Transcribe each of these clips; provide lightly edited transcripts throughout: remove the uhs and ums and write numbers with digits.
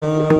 Oh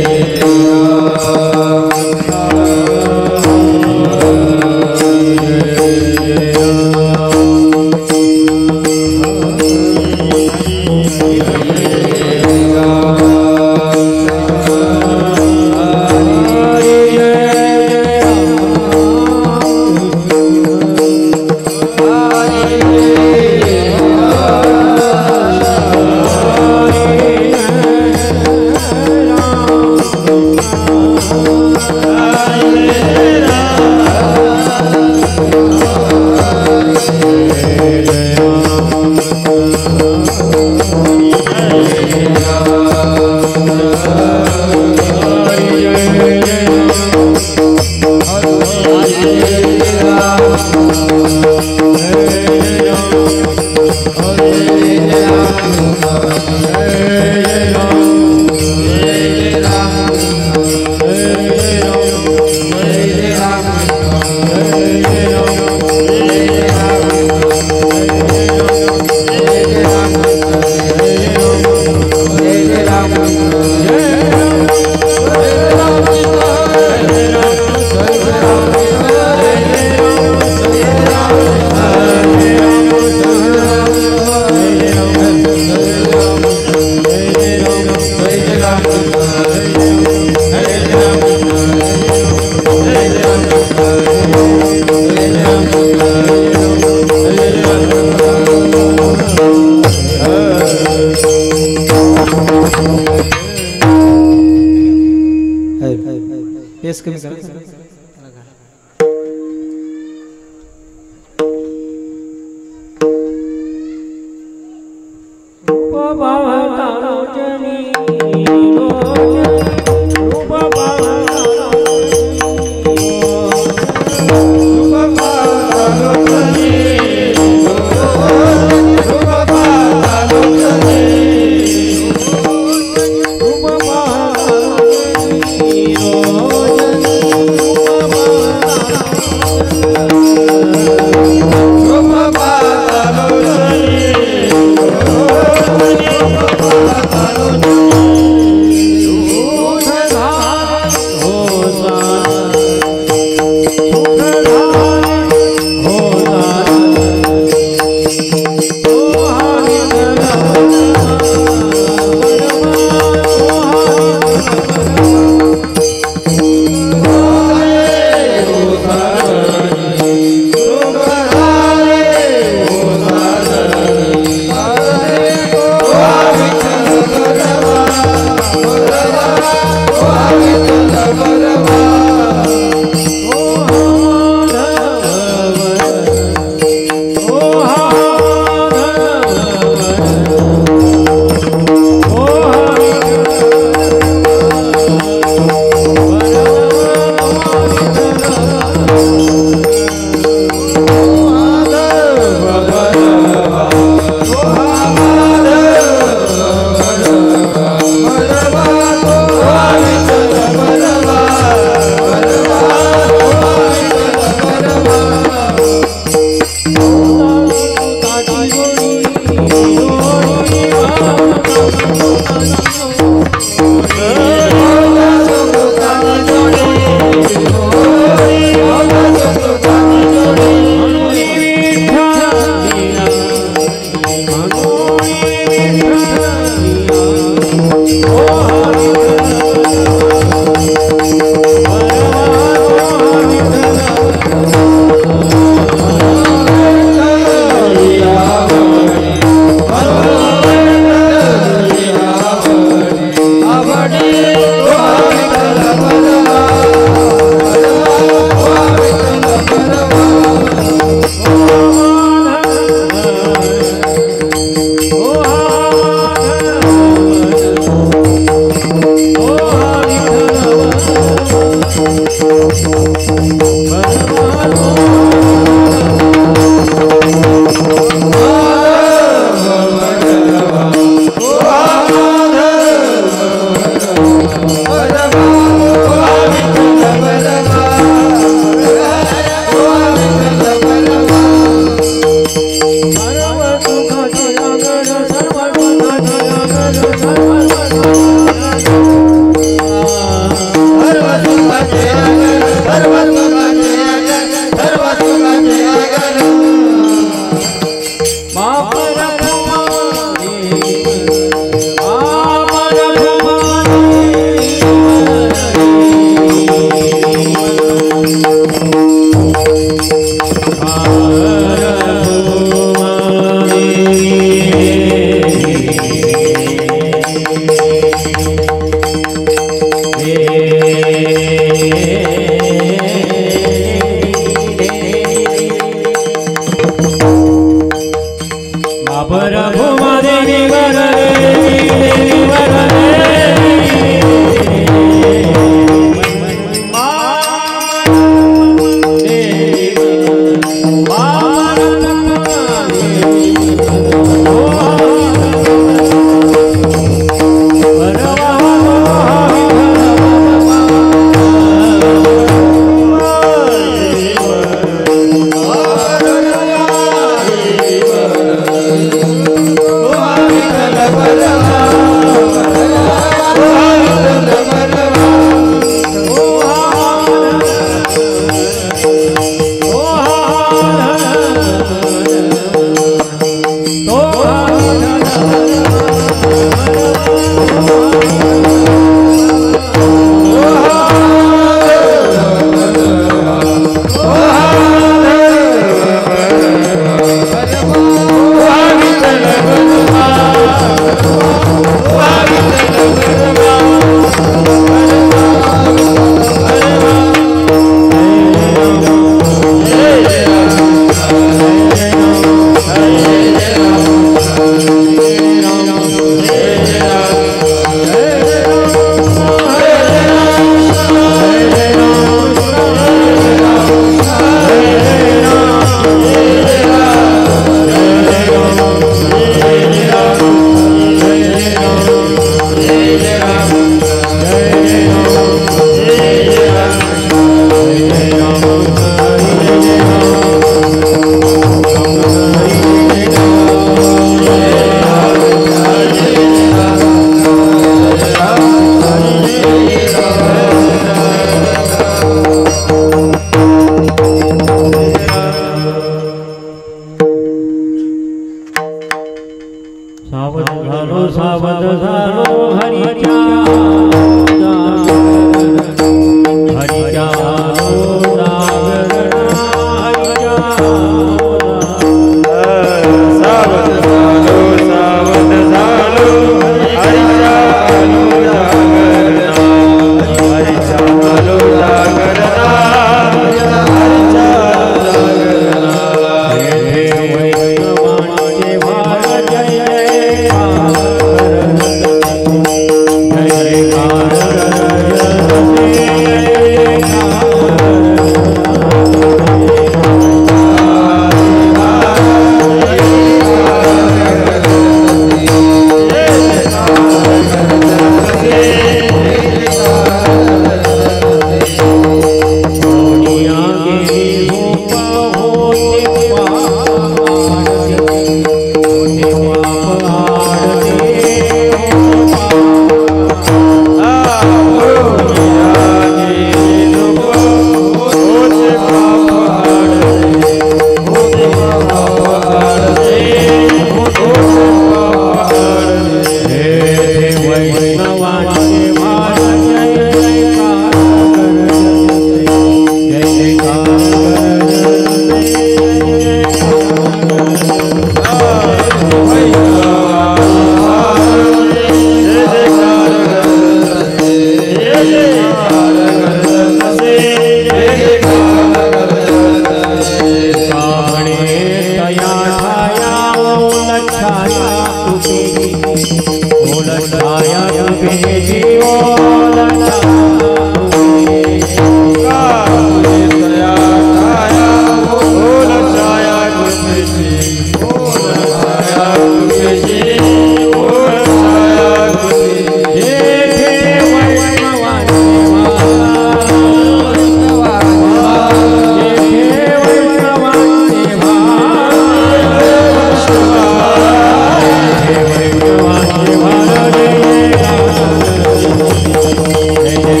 जय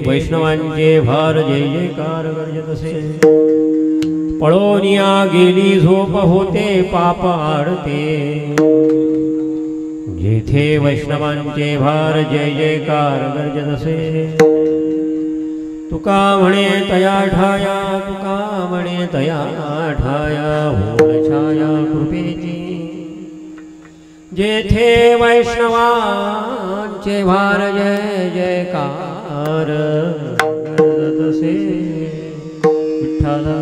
वैष्णवांचे भार जय जयकार गर्जत असे। पळोनिया गेली झोप होते पाप आडते, जेथे वैष्णवांचे भार जय जयकार गर्जत असे। तुका म्हणे तया ठाया, तुका म्हणे तया ठाया, होल छाया कृपेची। जेथे वैष्णवांचे भार जय जयकार गर्जत असे। विठ्ठला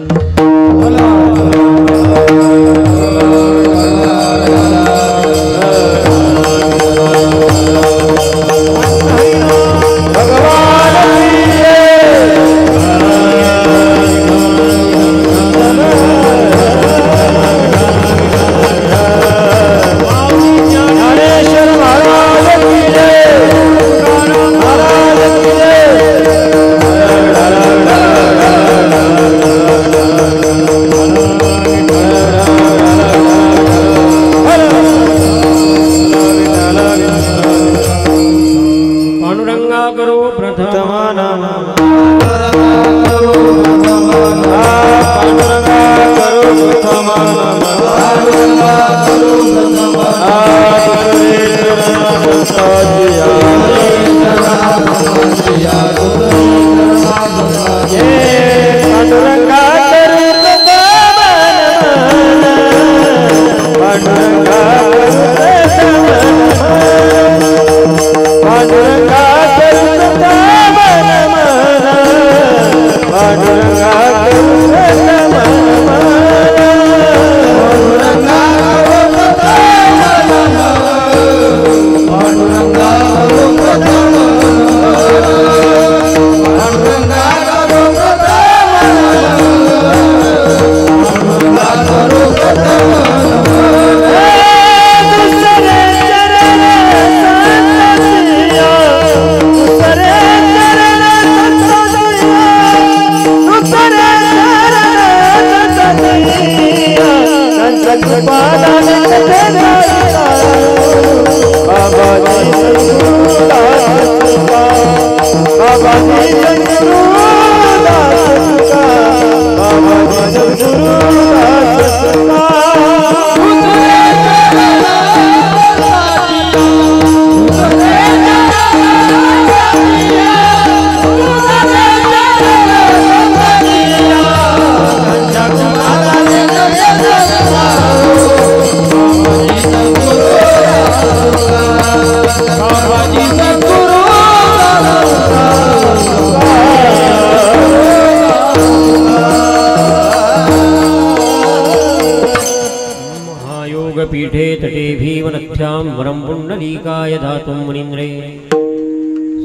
पीठे तटे भीमनथ्यां वरं पुण्डलीकाय धातुं मुनीन्द्रे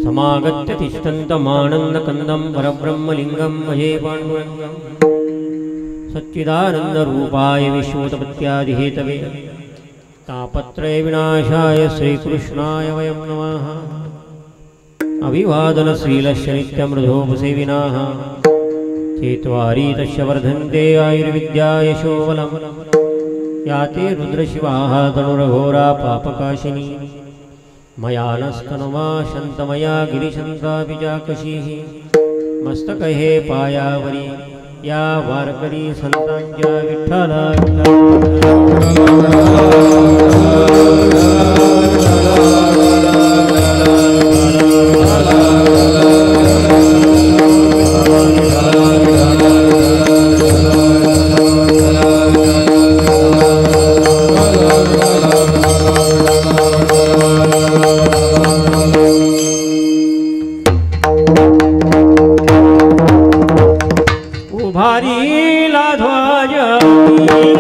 समागत्य तिष्ठन्तमानन्दकन्दं परब्रह्मलिङ्गं भजे पाण्डुरङ्गं सच्चिदानन्दरूपाय विश्वोत्पत्त्यादिहेतवे तापत्रय विनाशाय श्रीकृष्णाय वयं नमः। अभिवादनशीलस्य नित्यमृधोपसेविनाः चेत्वारि तस्य वर्धन्ते आयुर्विद्या यशोबलम् याते रुद्रशिवाः तनुरघोरा पापकाशिनी मया नस्तनुमा शन्तमया गिरिशन्तापि चाकशीः मस्तकहे पायावरी या वारकरी संतांच्या विठ्ठला Jai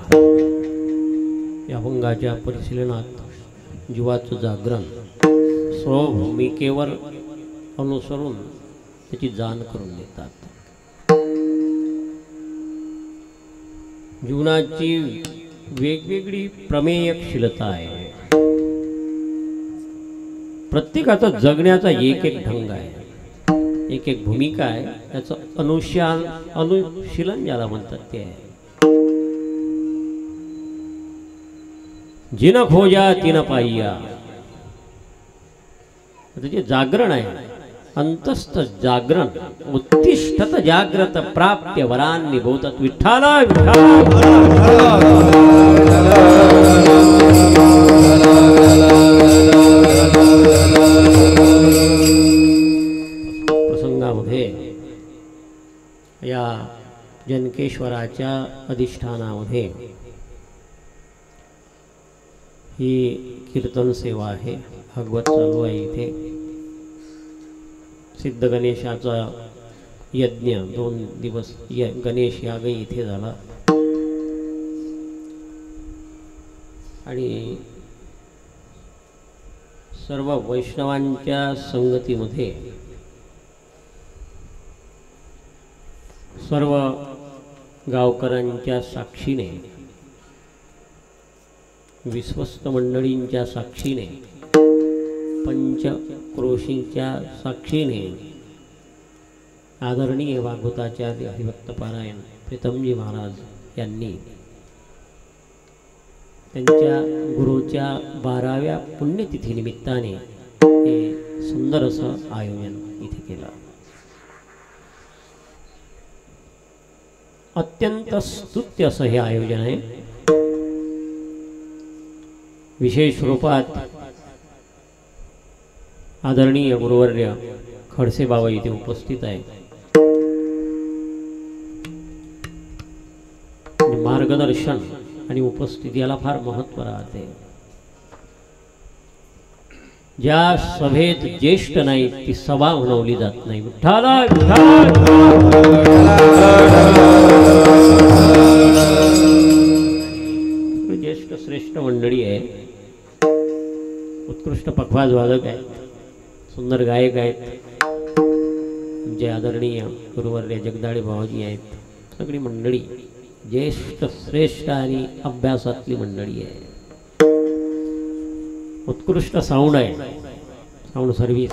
महाराज या अभंगाच्या परिशीलनात जीवाचं जागरण स्वभूमिकेवर अनुसरून त्याची जाण करून देतात। जीवनाची वेगवेगळी प्रमेयशीलता आहे, प्रत्येकाचा जगण्याचा एक एक ढंग आहे, एक एक भूमिका आहे, त्याचं अनुशीलन ज्याला म्हणतात ते आहे। जिन खोजा तिन पाहिया, जे जागरण आहे अंतस्थ जागरण, उत्तिष्ठत जाग्रत प्राप्य वरांनी बोलतात विठ्ठला प्रसंगामध्ये या जनकेश्वराच्या अधिष्ठानामध्ये ही कीर्तन सेवा आहे, भागवत चालू आहे। इथे सिद्ध गणेशाचा यज्ञ 2 दिवस गणेश याग इथे झाला आणि सर्व वैष्णवांच्या संगतीमध्ये सर्व गावकऱ्यांच्या साक्षीने, विश्वस्त मंडळींच्या साक्षीने, पंचक्रोशींच्या साक्षीने आदरणीय भागवताचार्य हरिभक्त पारायण प्रीतमजी महाराज यांनी त्यांच्या गुरुच्या 12व्या पुण्यतिथी निमित्ताने हे सुंदर असं आयोजन इथे केलं। अत्यंत स्तुत्य असं हे आयोजन आहे। विशेष रूपात आदरणीय गुरुवर्य खडसे बाबा इथे उपस्थित आहे। मार्गदर्शन आणि उपस्थिती याला फार महत्त्व राहते। ज्या सभेत ज्येष्ठ नाही ती सभा म्हणवली जात नाही। विठ्ठला ज्येष्ठ श्रेष्ठ मंडळी आहे, उत्कृष्ट पखवाज वादक आहेत, सुंदर गायक आहेत, जे आदरणीय गुरुवर्य जगदाळे बाबाजी आहेत, सगळी मंडळी ज्येष्ठ श्रेष्ठ आणि अभ्यासातली मंडळी आहे। उत्कृष्ट साऊंड आहे, साऊंड सर्व्हिस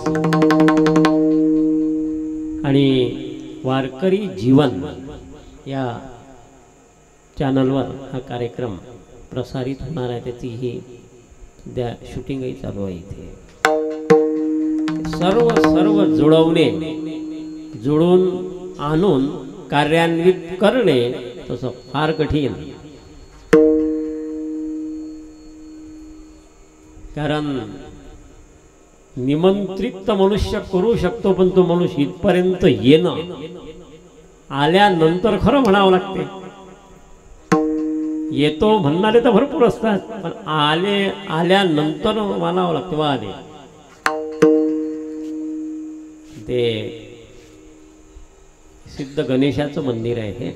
आणि वारकरी जीवन या चॅनलवर हा कार्यक्रम प्रसारित होणार आहे। त्याची ही सध्या शूटिंगही चालू आहे। इथे सर्व जुळून आणून कार्यान्वित करणे तसं फार कठीण, कारण निमंत्रित मनुष्य करू शकतो, पण तो मनुष्य इथपर्यंत येणं आल्यानंतर खरं म्हणावं लागते। येतो म्हणणारे तर भरपूर असतात, पण आल्यानंतर म्हणावं लागते वा आले ते सिद्ध गणेशाचं मंदिर आहे हे,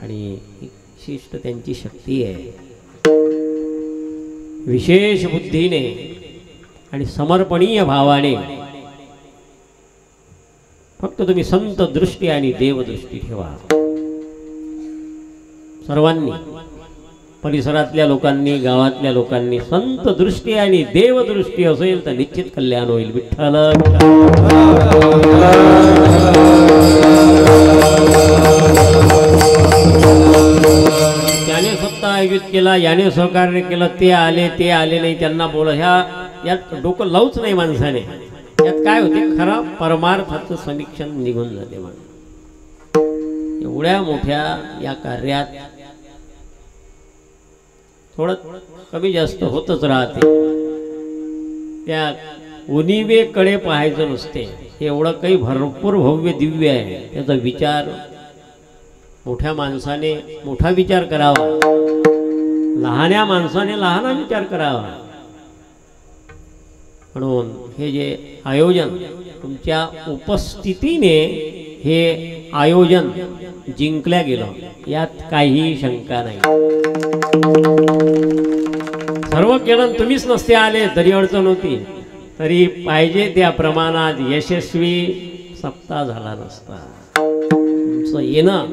आणि विशिष्ट त्यांची शक्ती आहे। विशेष बुद्धीने आणि समर्पणीय भावाने फक्त तुम्ही संत दृष्टी आणि देवदृष्टी ठेवा। सर्वांनी, परिसरातल्या लोकांनी, गावातल्या लोकांनी संत दृष्टी आणि देवदृष्टी असेल तर निश्चित कल्याण होईल। विठ्ठल त्याने सत्ता आयोजित केला, याने सहकार्य केलं, ते आले नाही, त्यांना बोल, यात डोकं लावूच नाही माणसाने। यात काय होते, खरा परमार्थाचं समीक्षण निघून जाते। एवढ्या मोठ्या या कार्यात थोडं कमी जास्त होतच राहते। त्या उणिवेकडे पाहायचं नसते, एवढं काही भरपूर भव्य दिव्य आहे। त्याचा विचार मोठ्या माणसाने मोठा विचार करावा, लहान्या माणसाने लहान विचार करावा। म्हणून हे जे आयोजन तुमच्या उपस्थितीने हे आयोजन जिंकल्या गेलं, यात काही शंका नाही। सर्व केलं तुम्हीच नसते आले तरी अडचण होती, तरी पाहिजे त्या प्रमाणात यशस्वी सप्ताह झाला नसता. तुमचं येणं,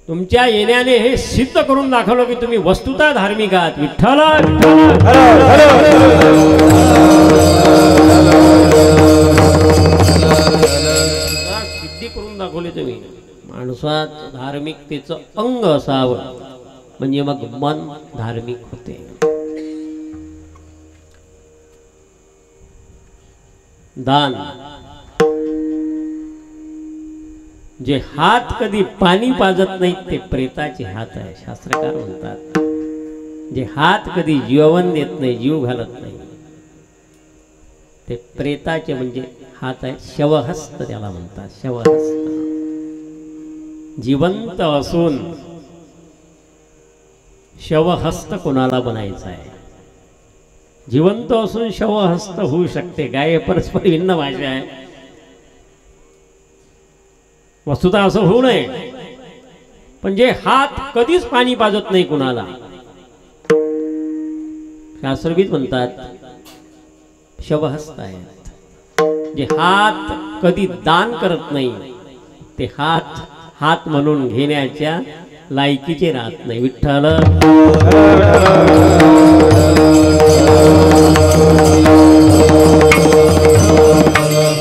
तुमच्या येण्याने हे सिद्ध करून दाखवलं की तुम्ही वस्तुतः धार्मिक आहात. विठ्ठल सिद्धी करून दाखवली तुम्ही. माणसात धार्मिकतेचं अंग असावं म्हणजे मग मन धार्मिक होते. दान, जे हात कधी पाणी पाजत नाहीत ते प्रेताचे हात आहे, शास्त्रकार म्हणतात. जे हात कधी जीवन देत नाही, जीव घालत नाही, ते प्रेताचे म्हणजे हात आहे. शवहस्त त्याला म्हणतात, शवहस्त. जिवंत असून शवहस्त कोणाला बनायचं आहे? जिवंत असून शवहस्त होऊ शकते काय? परस्पर भिन्न भाषा आहे. वस्तुतः असं होऊ नये, पण जे हात कधीच पाणी पाजत नाही कुणाला, शास्त्रविद म्हणतात शवहस्त आहेत. जे हात कधी दान करत नाही ते हात हात म्हणून घेण्याच्या लायकीचे राहत नाही. विठ्ठल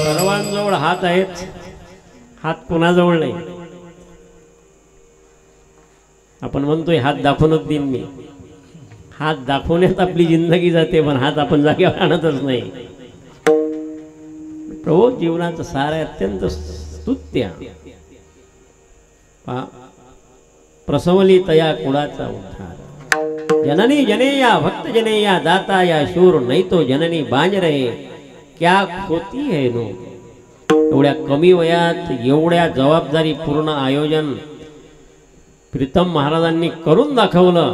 सर्वांजवळ हात आहेत, हात कोणाजवळ नाही. आपण म्हणतोय हात दाखवूनच देईन मी, हात दाखवण्यात आपली जिंदगी जाते, पण हात आपण जागेवर आणतच नाही. प्रभू जीवनाचं सार आहे, अत्यंत स्तुत्य. प्रसवली तया कुळाचा उद्धार. जननी जनेया भक्त जनेया दाता या शूर नाही तो जननी बांज रहे क्या खोती है नो. एवढ्या कमी वयात एवढ्या जबाबदारी पूर्ण आयोजन प्रीतम महाराजांनी करून दाखवलं.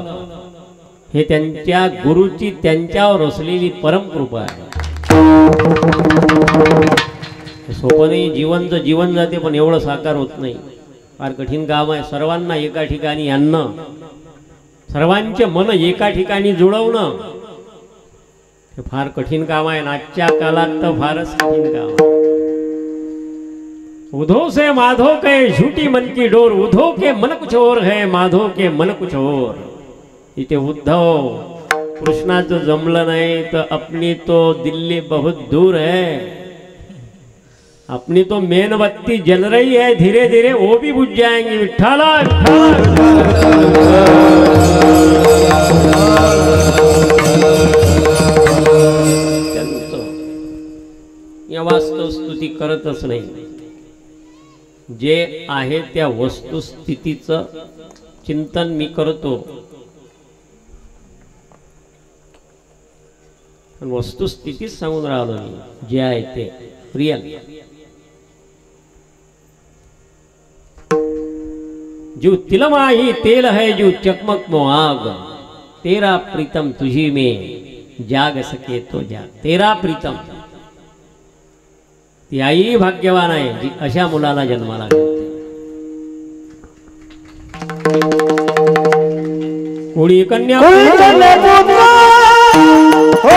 हे त्यांच्या गुरुची त्यांच्यावर असलेली परमकृपा आहे. सोपं नाही, जीवन जाते, पण एवढं साकार होत नाही. फार कठीण काम आहे. सर्वांना एका ठिकाणी आणणं, सर्वांचे मन एका ठिकाणी जुळवणं हे फार कठीण काम आहे. आजच्या काळात तर फारच कठीण काम आहे. उधो से माधो के झूठी मन की डोर, उधो के मन कुछ और है, माधो के मन कुछ और. इथे उद्धव कृष्णाचं जमलं नाही तर अपनी तो दिल्ली बहुत दूर है, अपनी तो मेणबत्ती जल रही है, धीरे धीरे वो भी बुझ जाएंगे. विठ्ठल या वास्तव स्तुती करतच नाही. जे आहे त्या वस्तुस्थितीचं चिंतन मी करतो. वस्तुस्थितीच सांगून राहिलो मी, जे आहे ते रियल. जो तिलमाही तेल है जो चकमक मो आग, तेरा प्रीतम तुझी में जाग सके तो जाग. तेरा प्रीतम, ती आई भाग्यवान आहे जी अशा मुलाला जन्माला घालते. कोळी कन्या Oh,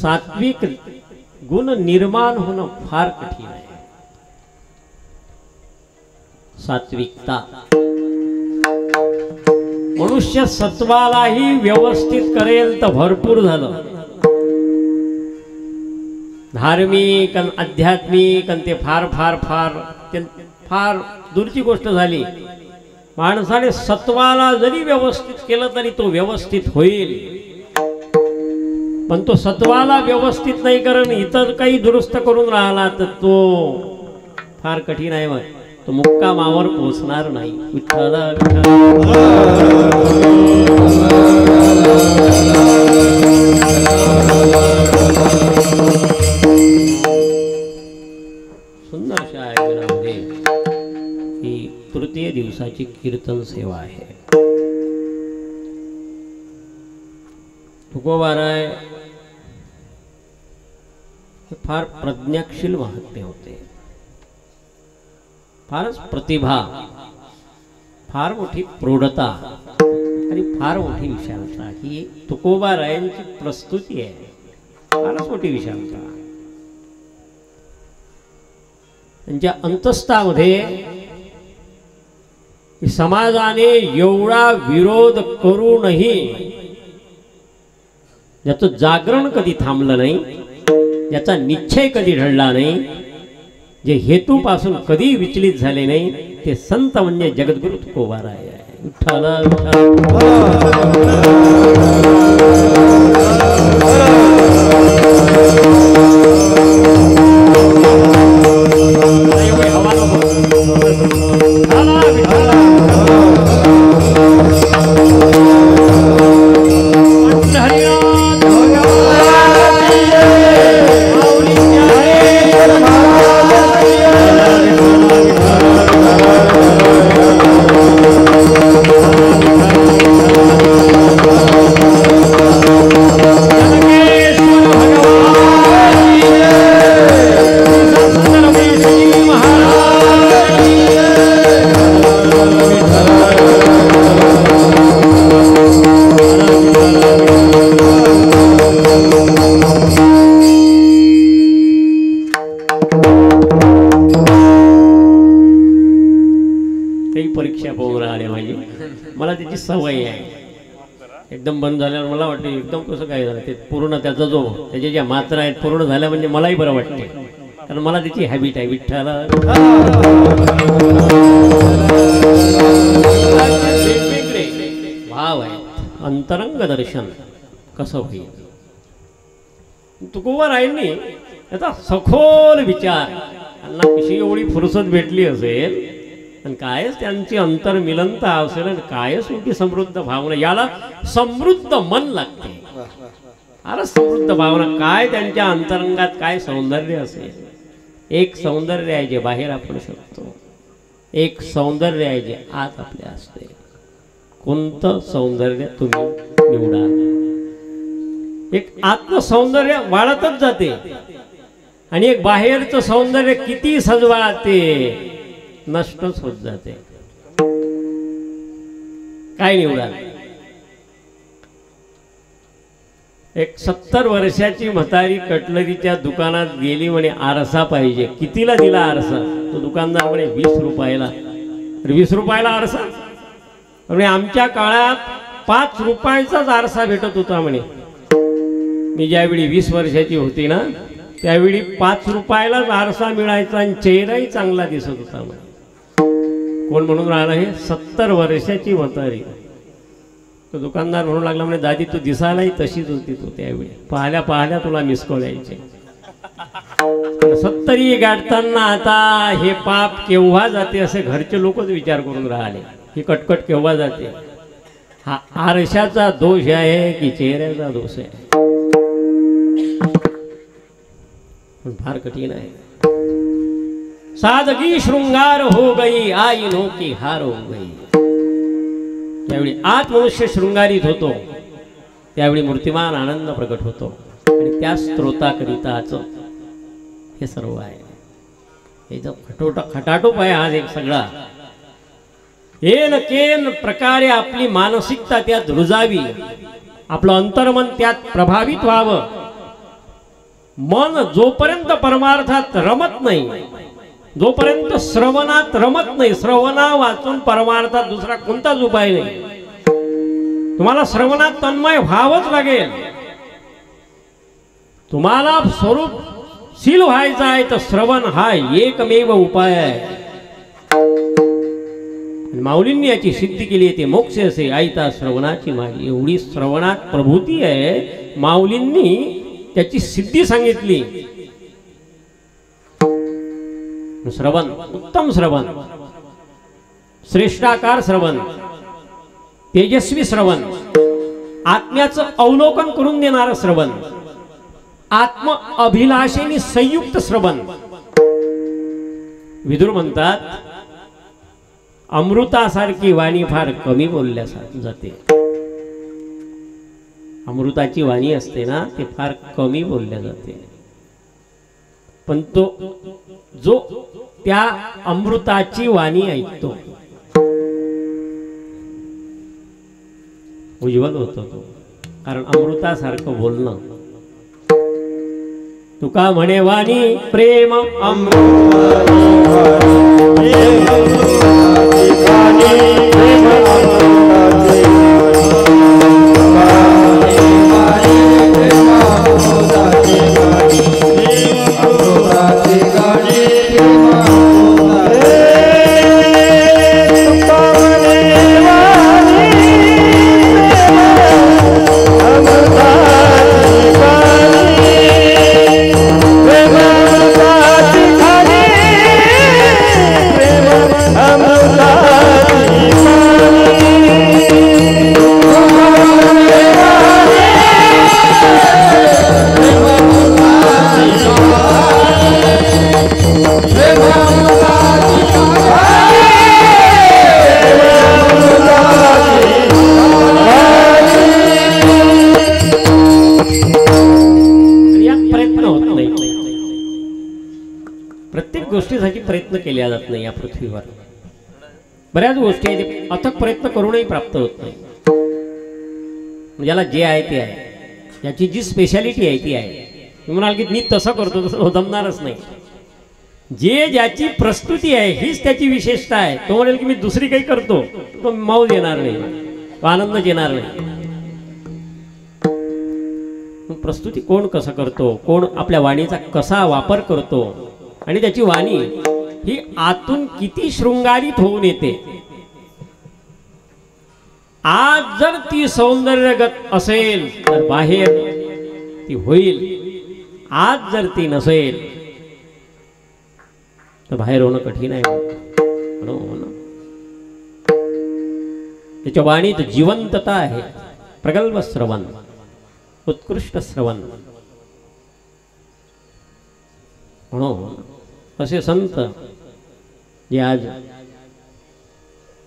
सात्विक गुण निर्माण होणं फार कठीण आहे. सात्विकता मनुष्य सत्वालाही व्यवस्थित करेल तर भरपूर झालं. धार्मिक आणि आध्यात्मिक आणि ते फार फार फार फार दूरची गोष्ट झाली. माणसाने सत्वाला जरी व्यवस्थित केलं तरी तो व्यवस्थित होईल, पण तो सत्वाला व्यवस्थित नाही करून इतर काही दुरुस्त करून राहिला तर तो फार कठीण आहे. मग तो मुक्कामावर पोहोचणार नाही. विठ्ठल सुंदरशा आयोजनामध्ये ही तृतीय दिवसाची कीर्तन सेवा आहे. तुकोबाराय हे फार प्रज्ञाशील महात्मे होते. फारच प्रतिभा, फार मोठी प्रौढता आणि फार मोठी विशालता ही तुकोबारायांची प्रस्तुती आहे. फारच मोठी विशालता. त्यांच्या अंतस्तामध्ये समाजाने एवढा विरोध करूनही ज्याचं जागरण कधी थांबलं नाही, ज्याचा निश्चय कधी ढळला नाही, जे हेतूपासून कधी विचलित झाले नाही, ते संत म्हणजे जगद्गुरु तुकोबाराय आहे. विठ्ठल मला त्याची सवय आहे. एकदम बंद झाल्यावर मला वाटते एकदम कसं काय झालं ते पूर्ण त्याचा जो त्याच्या ज्या मात्रा आहेत पूर्ण झाल्या म्हणजे मलाही बरं वाटते, कारण मला त्याची हॅबिट आहे. विठ्ठल वेगवेगळे भाव आहेत. अंतरंग दर्शन कसं होईल. तुकोबारायांनी याचा सखोल विचार, त्यांना कशी एवढी फुरसत भेटली असेल आणि कायच त्यांची अंतर्मिलनता असेल आणि कायच मोठी समृद्ध भावना. याला समृद्ध मन लागते. फारच समृद्ध भावना. काय त्यांच्या अंतरंगात काय सौंदर्य असेल. एक सौंदर्य आहे जे बाहेर आपण शकतो, एक सौंदर्य आहे जे आत आपल्या असते. कोणतं सौंदर्य तुम्ही निवडाल. एक आत्मसौंदर्य वाढतच जाते आणि एक बाहेरचं सौंदर्य किती सजवा ते नष्टच होत जाते. काय निवडाल. एक 70 वर्षाची म्हातारी कटलरीच्या दुकानात गेली म्हणे आरसा पाहिजे. कितीला दिला आरसा. तो दुकानदार म्हणे 20 रुपयाला. 20 रुपयाला आरसा म्हणे आमच्या काळात 5 रुपयाचाच आरसा भेटत होता म्हणे. मी ज्यावेळी 20 वर्षाची होती ना त्यावेळी 5 रुपयालाच आरसा मिळायचा आणि चेहराही चांगला दिसत होता म्हणे. कोण म्हणून राहिला हे. 70 वर्षाची म्हातारी. तो दुकानदार म्हणू लागला म्हणे दादी तू दिसायलाही तशीच होती तू त्यावेळी. पाहल्या पाहल्या तुला मिस कॉल यायचे. 70 गाठताना आता हे पाप केव्हा जाते असे घरचे लोकच विचार करून राहिले. ही कटकट केव्हा जाते. हा आरशाचा दोष आहे की चेहऱ्याचा दोष आहे. पण फार कठीण आहे. सादगी श्रृंगार हो गई आईनो की हार हो गई. त्यावेळी आत मनुष्य शृंगारित होतो, त्यावेळी मूर्तिमान आनंद प्रकट होतो आणि त्या स्त्रोताकरिताच हे सर्व आहे. हे जो खटाटोप आहे आज एक सगळा. येन केन प्रकारे आपली मानसिकता त्यात रुजावी, आपलं अंतर्मन त्यात प्रभावित व्हावं मन जोपर्यंत परमार्थात रमत नाही, जोपर्यंत श्रवणात रमत नाही, श्रवणा वाचून परमार्थात दुसरा कोणताच उपाय नाही. तुम्हाला श्रवणात तन्मय व्हावंच लागेल. तुम्हाला स्वरूपशील व्हायचं आहे तर श्रवण हा एकमेव उपाय आहे. माऊलींनी याची सिद्धी केली आहे. ते मोक्ष असे आयता श्रवणाची मागी. एवढी श्रवणात प्रभूती आहे, माऊलींनी त्याची सिद्धी सांगितली. श्रवण, उत्तम श्रवण, श्रेष्ठाकार श्रवण, तेजस्वी श्रवण, आत्म्याचं अवलोकन करून देणारं श्रवण, आत्म अभिलाषेने संयुक्त श्रवण. विदुर म्हणतात, अमृतासारखी वाणी फार कमी बोलल्या जाते. अमृताची वाणी असते ना, ते फार कमी बोलल्या जाते. पण तो जो त्या अमृताची वाणी ऐकतो उज्ज्वल होतो तो. कारण अमृतासारखं बोलणं. तुका म्हणे वाणी प्रेम अमृत, गोष्टीसाठी प्रयत्न केला जात नाही या पृथ्वीवर. बऱ्याच गोष्टी आहेत, अथक प्रयत्न करूनही प्राप्त होत नाही. ज्याला जे आहे ते आहे, याची जी स्पेशालिटी आहे ती आहे. म्हणाल की मी तसं करतो तसं जमणारच नाही. जे ज्याची प्रस्तुती आहे हीच त्याची विशेषता आहे. तो म्हणेल की मी दुसरी काही करतो, तो मौज येणार नाही, आनंद येणार नाही. प्रस्तुती कोण कसं करतो, कोण आपल्या वाणीचा कसा वापर करतो, आणि त्याची वाणी ही आतून किती शृंगारित होऊन येते. आज जर ती सौंदर्यगत असेल तर बाहेर ती होईल. आज जर ती नसेल तर बाहेर होणं कठीण आहे. त्याच्या वाणीत जिवंतता आहे. प्रगल्भ श्रवण, उत्कृष्ट श्रवण. म्हणून असे संत जे आज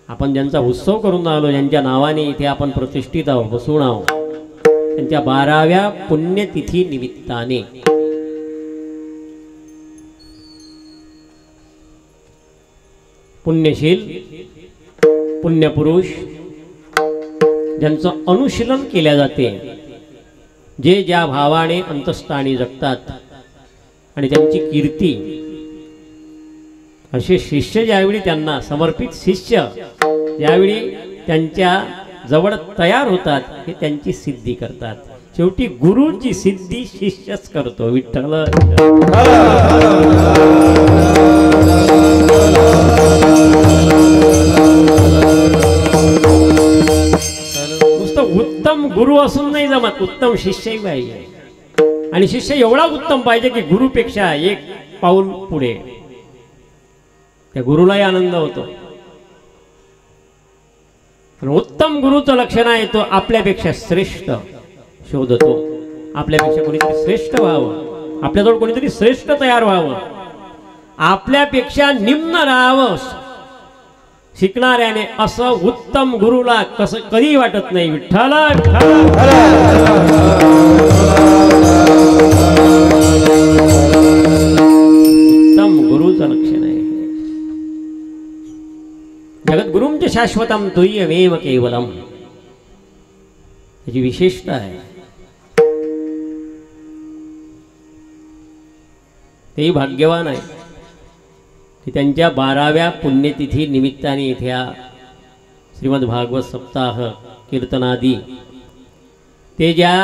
आपण ज्यांचा उत्सव करून आलो, ज्यांच्या नावाने इथे आपण प्रतिष्ठित आहोत, बसून आहोत, त्यांच्या 12व्या पुण्यतिथी निमित्ताने पुण्यशील पुण्यपुरुष ज्यांचं अनुशीलन केल्या जाते, जे ज्या भावाने अंतस्थानी जगतात आणि त्यांची कीर्ती, असे शिष्य ज्यावेळी त्यांना समर्पित शिष्य ज्यावेळी त्यांच्या जवळ तयार होतात, हे त्यांची सिद्धी करतात. शेवटी गुरुची सिद्धी शिष्यच करतो. विठ्ठल नुसतं उत्तम गुरु असून नाही जमत, उत्तम शिष्यही पाहिजे. आणि शिष्य एवढा उत्तम पाहिजे की गुरुपेक्षा एक पाऊल पुढे. त्या गुरुलाही आनंद होतो. उत्तम गुरुचं लक्षण आहे तो आपल्यापेक्षा श्रेष्ठ शोधतो. आपल्यापेक्षा कोणीतरी श्रेष्ठ व्हावं, आपल्याजवळ कोणीतरी श्रेष्ठ तयार व्हावं, आपल्यापेक्षा निम्न राहावं शिकणाऱ्याने, असं उत्तम गुरुला कसं कधी वाटत नाही. विठ्ठल उत्तम गुरुचं लक्षण आहे. जगद्गुरुंच शाश्वतम तुय्यमेव केवलम, याची विशेषता आहे. तेही भाग्यवान आहे की त्यांच्या 12व्या पुण्यतिथी निमित्ताने इथे श्रीमद भागवत सप्ताह कीर्तनादी ते ज्या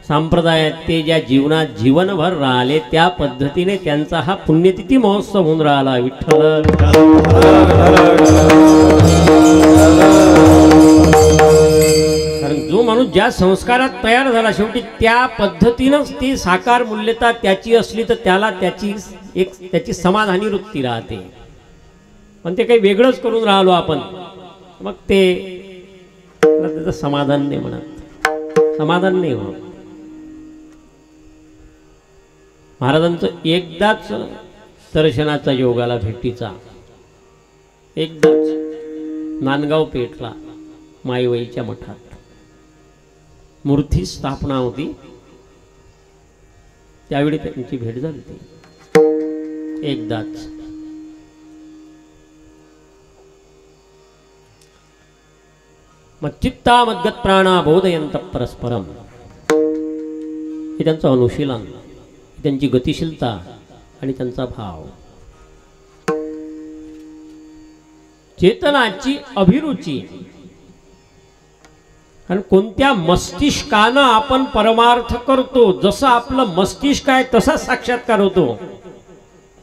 संप्रदायात ते ज्या जीवनात जीवनभर राहिले त्या पद्धतीने त्यांचा हा पुण्यतिथी महोत्सव होऊन राहिला. विठ्ठल कारण जो माणूस ज्या संस्कारात तयार झाला शेवटी त्या पद्धतीनंच ती साकार मूल्यता त्याची असली तर त्याला त्याची समाधानी वृत्ती राहते. पण ते काही वेगळंच करून राहिलो आपण मग ते त्याचं समाधान नाही म्हणत, समाधान नाही होत. महाराजांचं एकदाच दर्शनाचा योगाला भेटीचा, एकदाच नांदगाव पेठला माईबाईच्या मठात मूर्ती स्थापना होती, त्यावेळी त्यांची भेट झाली ती एकदाच. मच्चित्ता मद्गत प्राणा बोधयंत परस्परम हे त्यांचं अनुशीलन, त्यांची गतिशीलता आणि त्यांचा भाव, चेतनाची अभिरुची. कारण कोणत्या मस्तिष्कानं आपण परमार्थ करतो, जसं आपलं मस्तिष्क आहे तसाच साक्षात्कार होतो.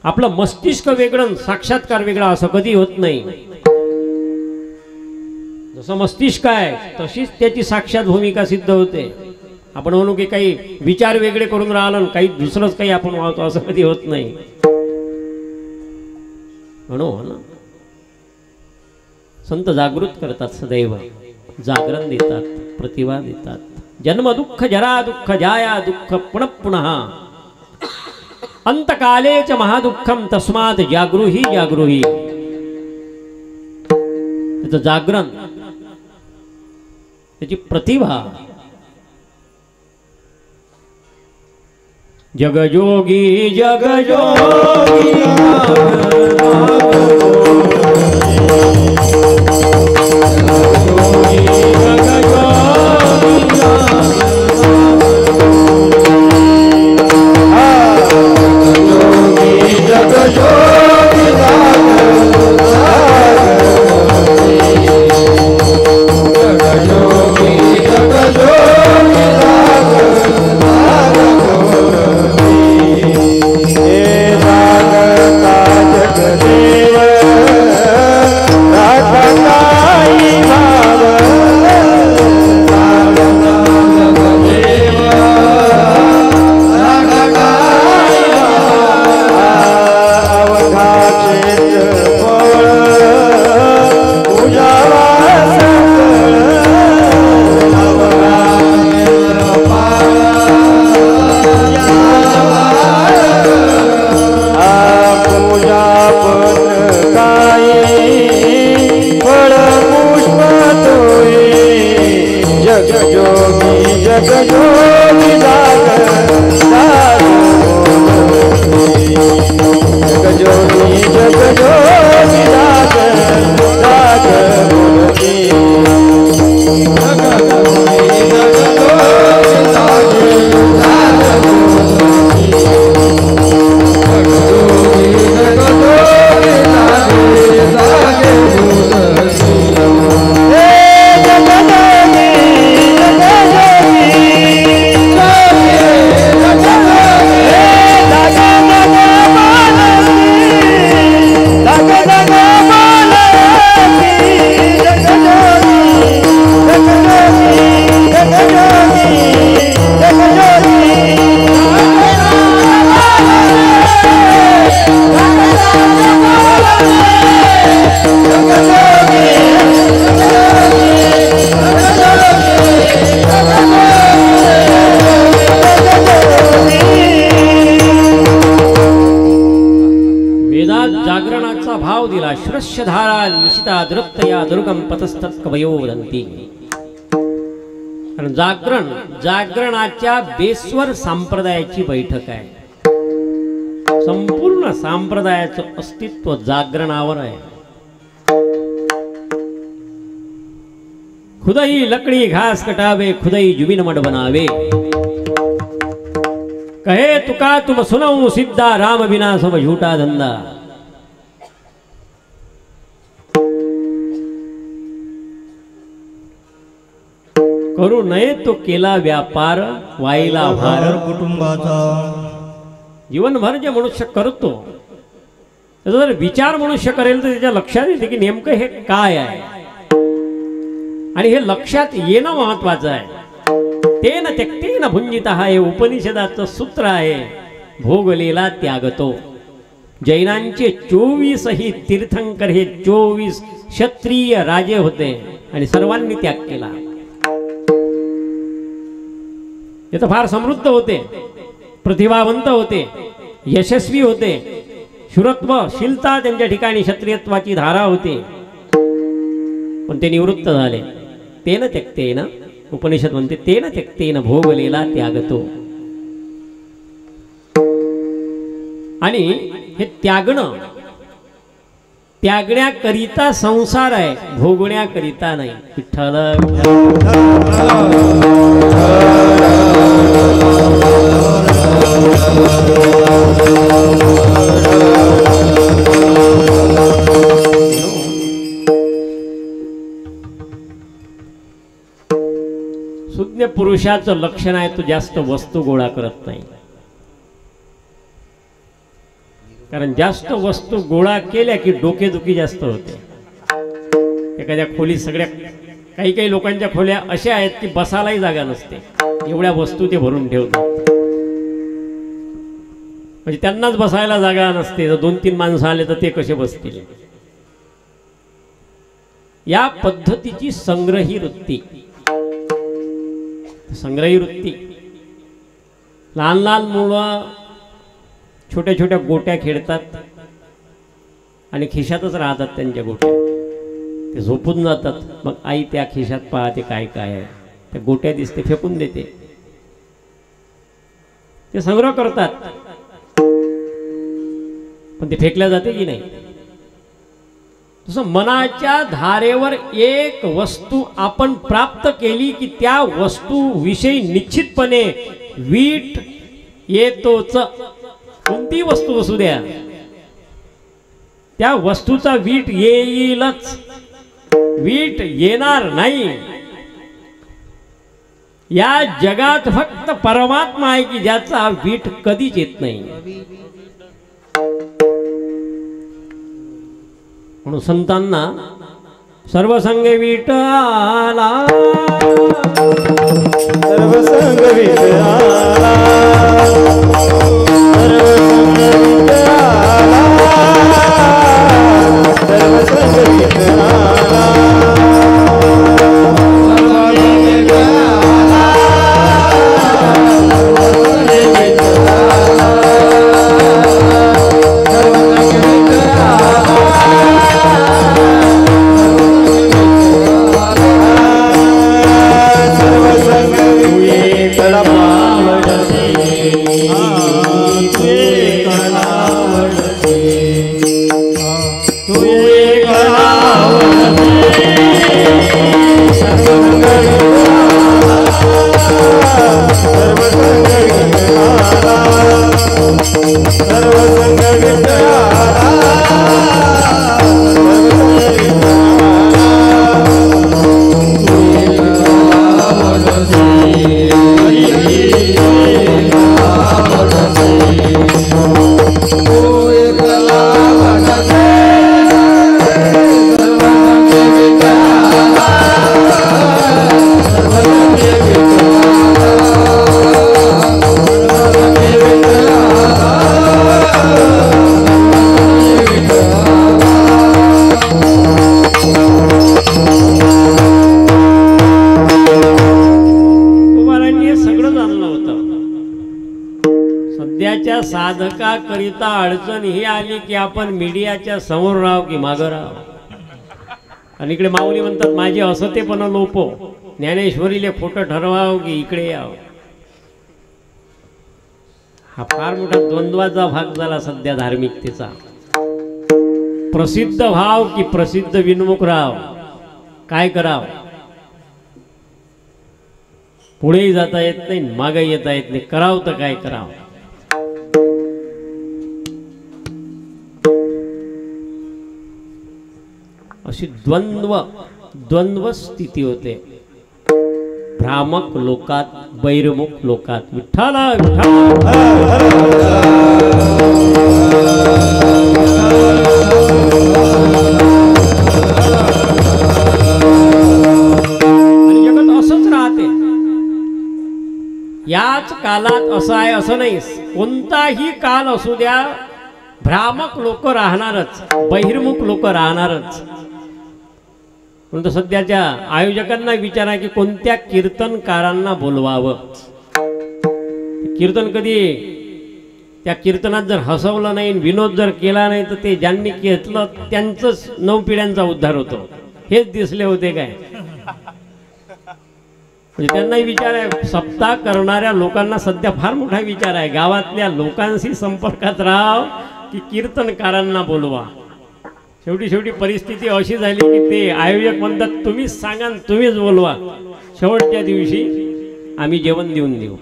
आपलं मस्तिष्क वेगळं साक्षात्कार वेगळा असं कधी होत नाही. जसं मस्तिष्क आहे तशीच त्याची साक्षात भूमिका सिद्ध होते. आपण म्हणू की काही विचार वेगळे करून राहिलो काही दुसरंच काही आपण वाहतो असं कधी होत नाही. म्हणू ना संत जागृत करतात, सदैव जागरण देतात, प्रतिभा देतात. जन्म दुःख जरा दुःख जाया दुःख पुनः पुनः अंतकाले च महादुःखम तस्मात् जागृही जागृही. त्याचं जागरण, त्याची प्रतिभा. जगजोगी जगजोगी श्रश्यधारा निशिता दृप्तया दुर्गम पतस्तत् कवयो वदन्ति. कारण जागरणाच्या बेस्वर संप्रदायाची बैठक आहे. संपूर्ण संप्रदायाचं अस्तित्व जागरणावर आहे. खुदाई लकड़ी घास कटावे खुदाई जुबिन मड बनावे. कहे तुका तुम सुनऊ सिद्धा राम बिना सब झूठा धंदा। करू नये तो केला व्यापार वाईला भार कुटुंबाचा। जीवनभर जे मनुष्य करतो त्याचा जर विचार मनुष्य करेल तर त्याच्या लक्षात येते की नेमकं हे काय आहे आणि हे लक्षात येणं महत्वाचं आहे। तेन त्यक्तेन भुंजितः हे उपनिषदाचं सूत्र आहे। भोगलेला त्यागतो। जैनांचे 24 ही तीर्थंकर हे 24 क्षत्रिय राजे होते आणि सर्वांनी त्याग केला। ते तर फार समृद्ध होते, प्रतिभावंत होते, यशस्वी होते, शूरत्व शीलता त्यांच्या ठिकाणी क्षत्रियत्वाची धारा होती, पण ते निवृत्त झाले। तेन त्यक्तेन उपनिषद म्हणते तेन त्यक्तेन भोगलेला त्यागतो। आणि हे त्यागणं त्यागण्याकरिता संसार आहे, भोगण्याकरिता नाही। विठ्ठल सुज्ञ पुरुषाचं लक्षण आहे तो जास्त वस्तू गोळा करत नाही, कारण जास्त वस्तू गोळा केल्या की डोकेदुखी जास्त होते। एखाद्या खोलीत सगळ्या काही लोकांच्या खोल्या अशा आहेत की बसायलाही जागा नसते, एवढ्या वस्तू ते भरून ठेवतात। म्हणजे त्यांनाच बसायला जागा नसते, जर 2-3 माणसं आले तर ते कसे बसतील। या पद्धतीची संग्रही वृत्ती लहान लहान मुलं छोट्या छोट्या गोट्या खेळतात आणि खिशातच राहतात त्यांच्या गोट्या। ते झोपून जातात, मग आई त्या खिशात पाहते काय काय आहे, त्या गोट्या दिसते फेकून देते। ते संग्रह करतात पण ते फेकल्या जाते की नाही। तसं मनाच्या धारेवर एक वस्तू आपण प्राप्त केली की त्या वस्तू विषयी निश्चितपणे वीट येतोच। कोणती वस्तू असू द्या त्या वस्तूचा वीट येईलच, वीट येणार नाही। या जगात फक्त परमात्मा आहे की ज्याचा वीट कधीच येत नाही। म्हणून संतांना सर्वसंग वीट आला, सर्वसंग वीट आला, सर्वसंग वीट आला, सर्वसंग वीट आला, साधकाकरिता अडचण ही आली की आपण मीडियाच्या समोर राहाव की मागं राहाव। आणि इकडे माऊली म्हणतात माझे असतेपणा लोपो, ज्ञानेश्वरीले खोटं ठरवाव की इकडे याव। हा फार मोठा द्वंद्वाचा भाग झाला सध्या धार्मिकतेचा। प्रसिद्ध भाव की प्रसिद्ध विनमुख राव, काय कराव? पुढेही जाता येत नाही, मागे येता येत नाही, करावं तर काय करावं। अशी द्वंद्व स्थिती होते भ्रामक लोकात बैरमुख लोकात विठ्ठल आणि जगत असंच राहते याच कालात असं आहे असं नाही कोणताही काल असू द्या भ्रामक लोक राहणारच बहिर्मुख लोक राहणारच परंतु सध्याच्या आयोजकांना विचारा की कोणत्या कीर्तनकारांना बोलवावं कीर्तन कधी त्या कीर्तनात जर हसवलं नाही विनोद जर केला नाही तर ते ज्यांनी घेतलं त्यांचंच 9 पिढ्यांचा उद्धार होतो हेच दिसले होते काय म्हणजे त्यांनाही विचार आहे सप्ताह करणाऱ्या लोकांना सध्या फार मोठा विचार आहे गावातल्या लोकांशी संपर्कात राहाव की कीर्तनकारांना बोलवा शेवटी परिस्थिती अशी झाली की ते आयोजक म्हणतात तुम्हीच सांगा तुम्हीच बोलवा शेवटच्या दिवशी आम्ही जेवण देऊन देऊ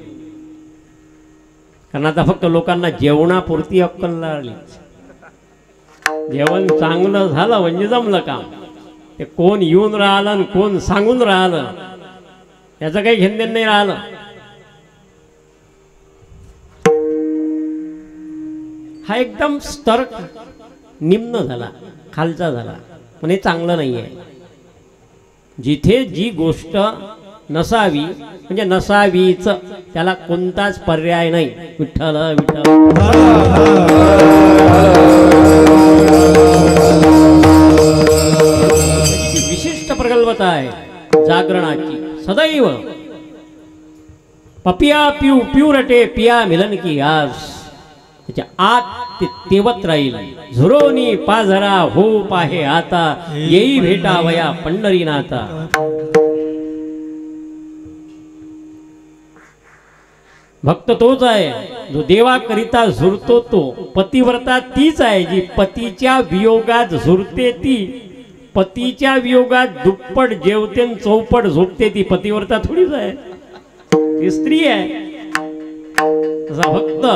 कारण आता फक्त लोकांना जेवणापुरती अक्कल लागली जेवण चांगलं झालं म्हणजे जमलं काम ते कोण येऊन राहिलं आणि कोण सांगून राहिलं याचं काही घेणदेण नाही राहिलं हा एकदम स्तर निम्न झाला खालचा झाला पण हे चांगलं नाही आहे जिथे जी गोष्ट नसावी म्हणजे नसावीच त्याला कोणताच पर्याय नाही विठ्ठल विठ्ठल विशिष्ट प्रगल्भता आहे जागरणाची सदैव पपिया पिऊ पिऊ रटे पिया मिलन की आस त्याच्या आत ते तेवत राहील झुरोनी पाझरा हो पाहे आता येई भेटावया पंढरीनाथा भक्त तोच आहे जो देवाकरिता झुरतो तो पतिव्रता तीच आहे जी पतीच्या वियोगात झुरते ती पतीच्या वियोगात दुप्पट जेवते चौपट झोपते ती पतिव्रता थोडीच आहे ती स्त्री आहे तसा भक्त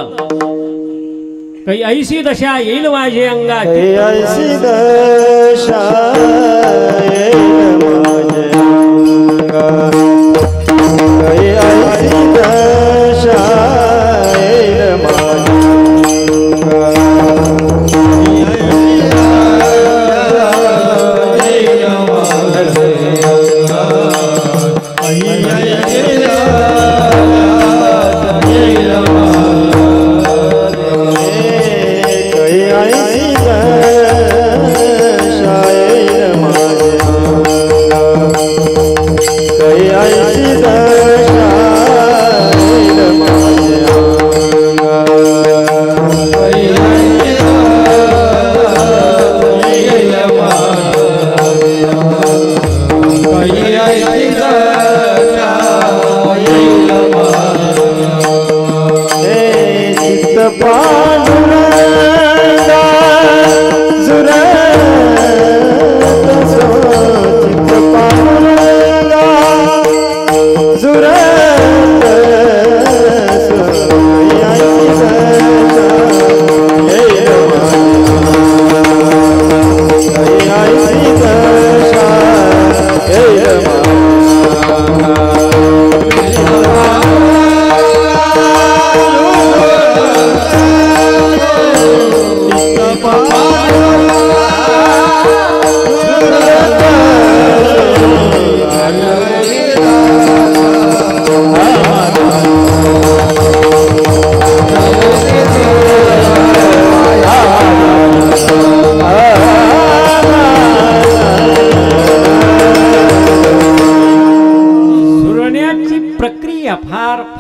काही ऐशी दशा येईल माझे अंगात ऐशी दशा येईल माझे अंगात ऐशी दशा येईल माझे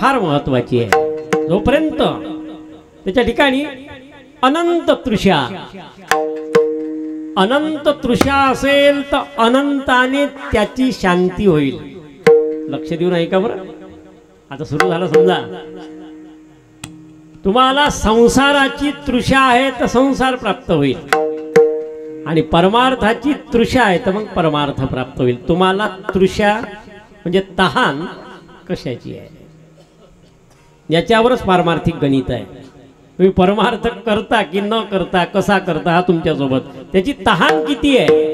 फार महत्वाची आहे जोपर्यंत त्याच्या ठिकाणी अनंत तृषा असेल तर अनंताने त्याची शांती होईल लक्ष देऊन ऐका बरं आता सुरू झालं समजा तुम्हाला संसाराची तृषा आहे तर संसार प्राप्त होईल आणि परमार्थाची तृषा आहे तर मग परमार्थ प्राप्त होईल तुम्हाला तृषा म्हणजे तहान कशाची आहे याच्यावरच पारमार्थिक गणित आहे तुम्ही परमार्थ करता की न करता कसा करता हा तुमच्यासोबत त्याची तहान किती आहे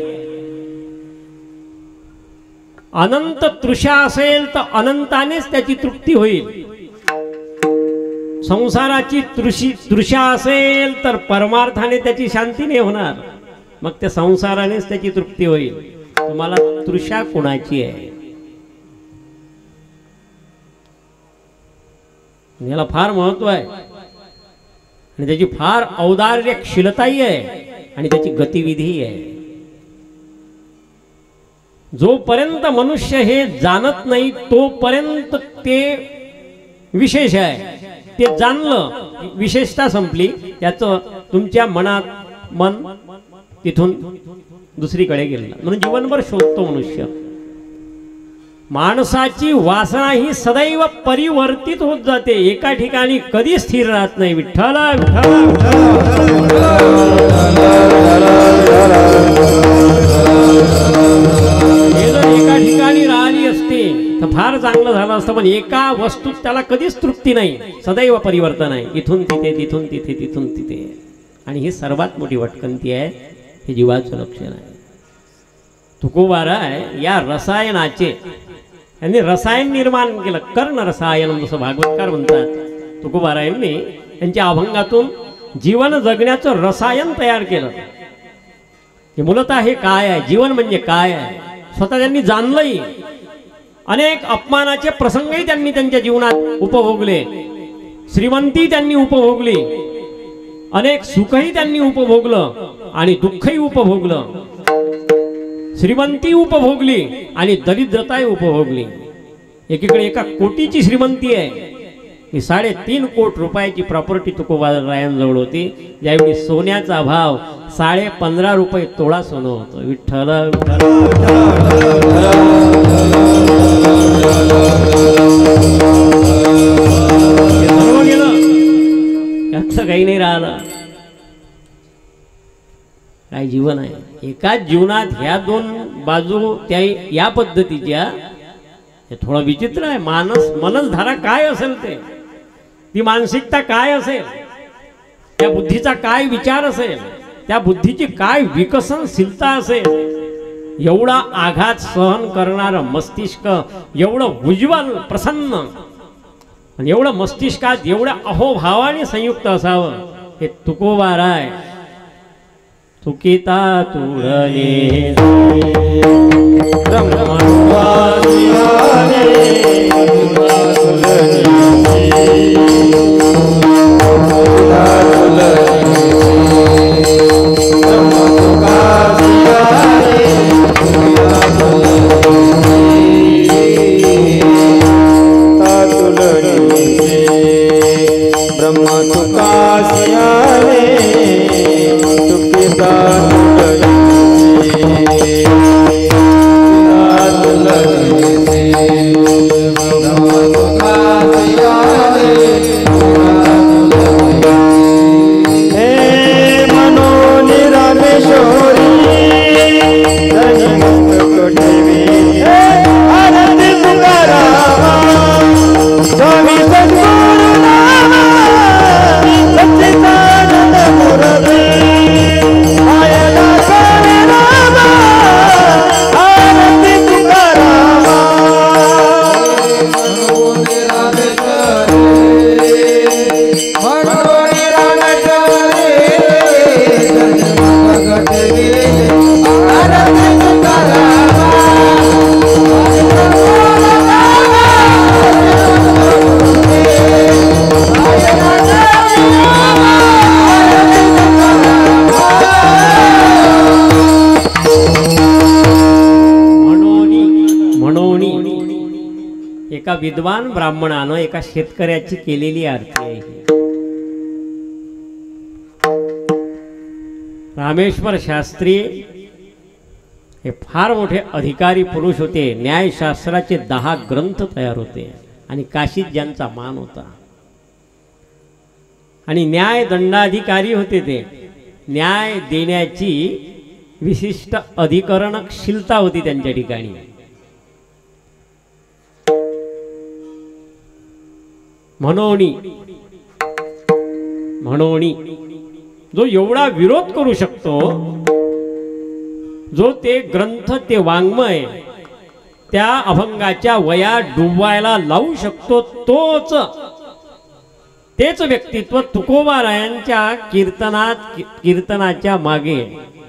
अनंत तृषा असेल तर अनंतानेच त्याची तृप्ती होईल. संसाराची तृषा असेल तर परमार्थाने त्याची शांती नाही होणार. मग त्या संसारानेच त्याची तृप्ती होईल. तुम्हाला तृषा कोणाची आहे याला फार महत्व आहे आणि त्याची फार औदार्यशीलताही आहे आणि त्याची गतिविधी आहे. जोपर्यंत मनुष्य हे जाणत नाही तोपर्यंत ते विशेष आहे. ते जाणलं विशेषता संपली. त्याचं तुमच्या मनात मन तिथून दुसरीकडे गेलं म्हणून जीवनभर शोधतो मनुष्य. माणसाची वासना ही सदैव परिवर्तित होत जाते. एका ठिकाणी कधी स्थिर राहत नाही. विठ्ठल हे जर एका ठिकाणी राहिली असते तर फार चांगलं झालं असतं. पण एका वस्तूत त्याला कधीच तृप्ती नाही. सदैव परिवर्तन आहे. इथून तिथे तिथून तिथे तिथून तिथे. आणि ही सर्वात मोठी भटकंती आहे. हे जीवाचं लक्षण आहे. तुकोबाराय या रसायनाचे यांनी रसायन निर्माण केलं. कर्ण रसायन जसं भागवतकार म्हणतात. तुकोबारायांनी यांच्या अभंगातून जीवन जगण्याचं रसायन तयार केलं. हे मूलतः हे काय आहे, जीवन म्हणजे काय आहे, स्वतः त्यांनी जाणलंही. अनेक अपमानाचे प्रसंगही त्यांनी त्यांच्या जीवनात उपभोगले. श्रीमंती त्यांनी उपभोगली. अनेक सुखही त्यांनी उपभोगलं आणि दुःखही उपभोगलं. श्रीमंती उपभोगली आणि दरिद्रताही उपभोगली. एकीकडे 1 कोटीची श्रीमंती आहे. ही 3.5 कोटी रुपयाची प्रॉपर्टी तुकोबारायांजवळ होती. ज्यावेळी सोन्याचा भाव 15.5 रुपये तोळा सोनं होतं. विठ्ठल सर्व गेलं. याचं काही नाही राहिलं. काय जीवन आहे. एकाच जीवनात ह्या 2 बाजू त्या या पद्धतीच्या. हे थोडं विचित्र आहे. मनसधारा काय असेल ते, ती मानसिकता काय असेल, त्या बुद्धीचा काय विचार असेल, त्या बुद्धीची काय विकसनशीलता असेल. एवढा आघात सहन करणारं मस्तिष्क, एवढं उज्ज्वल प्रसन्न आणि एवढं मस्तिष्कात एवढ्या अहोभावाने संयुक्त असावं. हे तुकोबाराय. तुकिता तुळले एका विद्वान ब्राह्मणानं एका शेतकऱ्याची केलेली आरती आहे. रामेश्वर शास्त्री हे फार मोठे अधिकारी पुरुष होते. न्यायशास्त्राचे 10 ग्रंथ तयार होते आणि काशीत ज्यांचा मान होता. आणि न्याय दंडाधिकारी होते. ते न्याय देण्याची विशिष्ट अधिकरणशीलता होती त्यांच्या ठिकाणी. म्हणोनी जो एवढा विरोध करू शकतो, जो ते ग्रंथ, ते वाङ्मय, त्या अभंगाच्या वया डुबवायला लावू शकतो तेच व्यक्तित्व तुकोबारायांच्या कीर्तनाच्या मागे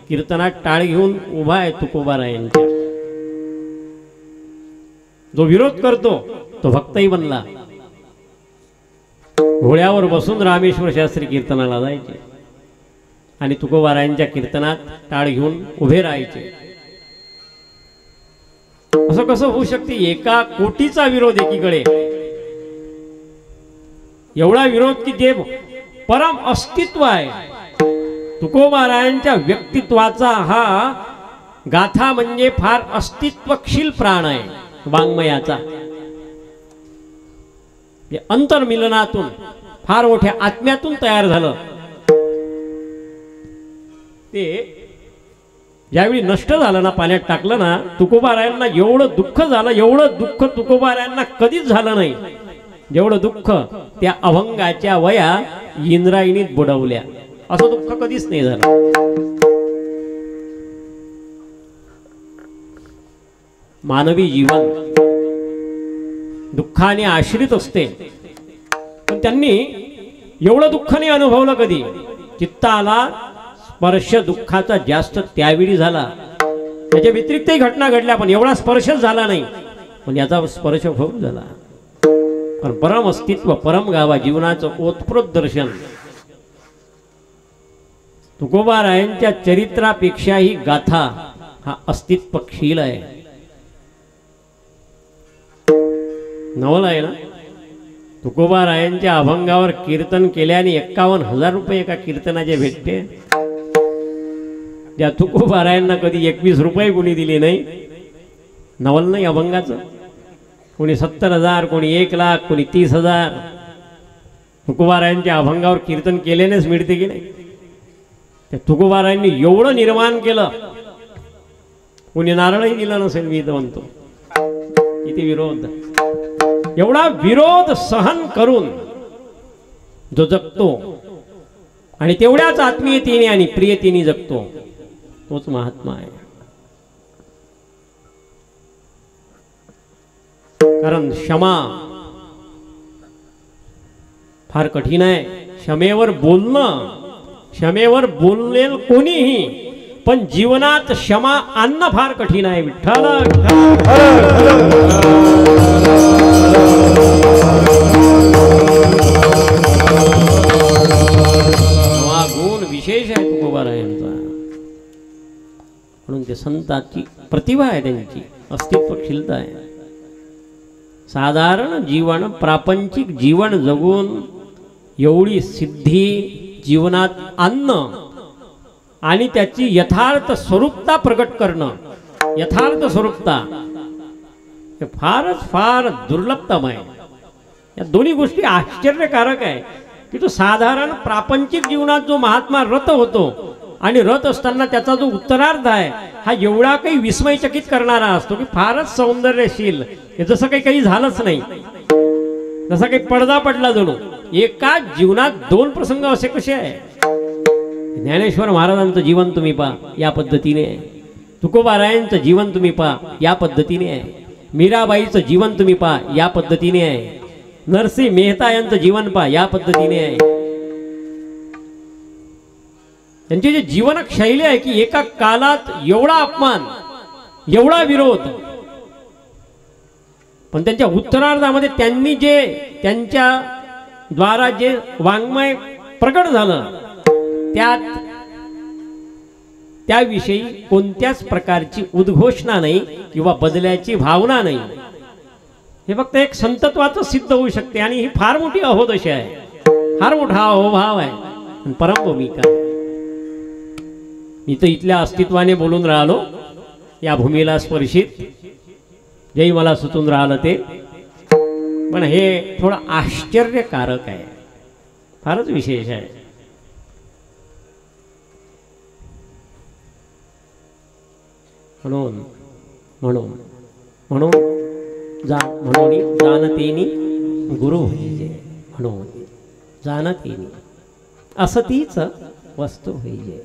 कीर्तनात टाळ घेऊन उभा आहे तुकोबारायांच्या. जो विरोध करतो तो भक्तही बनला. घोड्यावर बसून रामेश्वर शास्त्री कीर्तनाला जायचे आणि तुकोबारायांच्या कीर्तनात टाळ घेऊन उभे राहायचे. असं कसं होऊ शकते? एका कोटीचा विरोध एकीकडे, एवढा विरोध की जे परम अस्तित्व आहे तुकोबारायांच्या व्यक्तित्वाचा हा गाथा म्हणजे फार अस्तित्वशील प्राण आहे वाङ्मयाचा. अंतर्मिलनातून फार मोठ्या आत्म्यातून तयार झालं. ते ज्यावेळी नष्ट झालं ना, पाण्यात टाकलं ना, तुकोबारायांना एवढं दुःख झालं, एवढं दुःख तुकोबारायांना कधीच झालं नाही जेवढं दुःख त्या अभंगाच्या वया इंद्रायणीत बुडवल्या. असं दुःख कधीच नाही झालं. मानवी जीवन दुःखाने आश्रित असते, पण त्यांनी एवढं दुःख नाही अनुभवलं कधी. चित्ताला स्पर्श दुःखाचा जास्त त्यावेळी झाला. त्याच्या व्यतिरिक्तही घटना घडल्या पण एवढा स्पर्शच झाला नाही, पण याचा स्पर्श खूप झाला. कारण परम अस्तित्व, परम गावा, जीवनाचं ओतप्रोत दर्शन तुकोबारायांच्या चरित्रापेक्षा ही गाथा हा अस्तित्वशील आहे. नवल आहे ना. तुकोबारायांच्या अभंगावर कीर्तन केल्याने 51,000 रुपये एका कीर्तनाचे भेटते. ज्या तुकोबारायांना कधी 21 रुपये कोणी दिले नाही. नवल नाही अभंगाचं. कोणी 70,000, कोणी 1,00,000, कोणी 30,000 तुकोबारायांच्या अभंगावर कीर्तन केल्यानेच मिळते की नाही. त्या तुकोबारायांनी एवढं निर्माण केलं, कोणी नारळही दिलं नसेल मी तर म्हणतो. किती विरोध, एवढा विरोध सहन करून जो जगतो आणि तेवढ्याच आत्मीयतेने आणि प्रियतेने जगतो तोच महात्मा आहे. कारण क्षमा फार कठीण आहे. क्षमेवर बोललेल कोणीही, पण जीवनात क्षमा आणणं फार कठीण आहे. विठ्ठल हा गुण विशेष आहे तुकोबारायांचा. म्हणून ते संतांची प्रतिभा आहे, त्यांची अस्तित्वशीलता आहे. साधारण जीवन, प्रापंचिक जीवन जगून एवढी सिद्धी जीवनात आणणं आणि त्याची यथार्थ स्वरूपता प्रकट करणं, यथार्थ स्वरूपता हे फार दुर्लभतम आहे. या दोन्ही गोष्टी आश्चर्यकारक आहे की तो साधारण प्रापंचिक जीवनात जो महात्मा रत होतो आणि रत असताना त्याचा जो उत्तरार्ध आहे हा एवढा काही विस्मयचकित करणारा असतो की फारच सौंदर्यशील. हे जसं काही झालंच नाही, जसं काही पडदा पडला जणू. एका जीवनात दोन प्रसंग असे कसे आहे. ज्ञानेश्वर महाराजांचं जीवन तुम्ही पहा, या पद्धतीने आहे. तुकोबारायांचं जीवन तुम्ही पहा, या पद्धतीने आहे. मीराबाईचं जीवन तुम्ही पहा, या पद्धतीने आहे. नरसिंह मेहता यांचं जीवन पहा, या पद्धतीने आहे. त्यांची जी जीवन शैली आहे की एका कालात एवढा अपमान, एवढा विरोध, पण त्यांच्या उत्तरार्धामध्ये त्यांनी जे त्यांच्या द्वारा जे वाङ्मय प्रकट झालं त्याविषयी कोणत्याच प्रकारची उद्घोषणा नाही किंवा बदल्याची भावना नाही. हे फक्त एक संतत्वाचं सिद्ध होऊ शकते आणि ही फार मोठी अहोदशा आहे, फार मोठा अहोभाव आहे, परमभूमिका. मी तर इथल्या अस्तित्वाने बोलून राहिलो, या भूमीला स्पर्शित जेही मला सुचून राहिलं ते, पण हे थोडं आश्चर्यकारक आहे, फारच विशेष आहे. म्हणून म्हणून म्हणून जाणतेनी गुरु होईजे. म्हणून जाणतेनी असतीच वस्तू होईजे.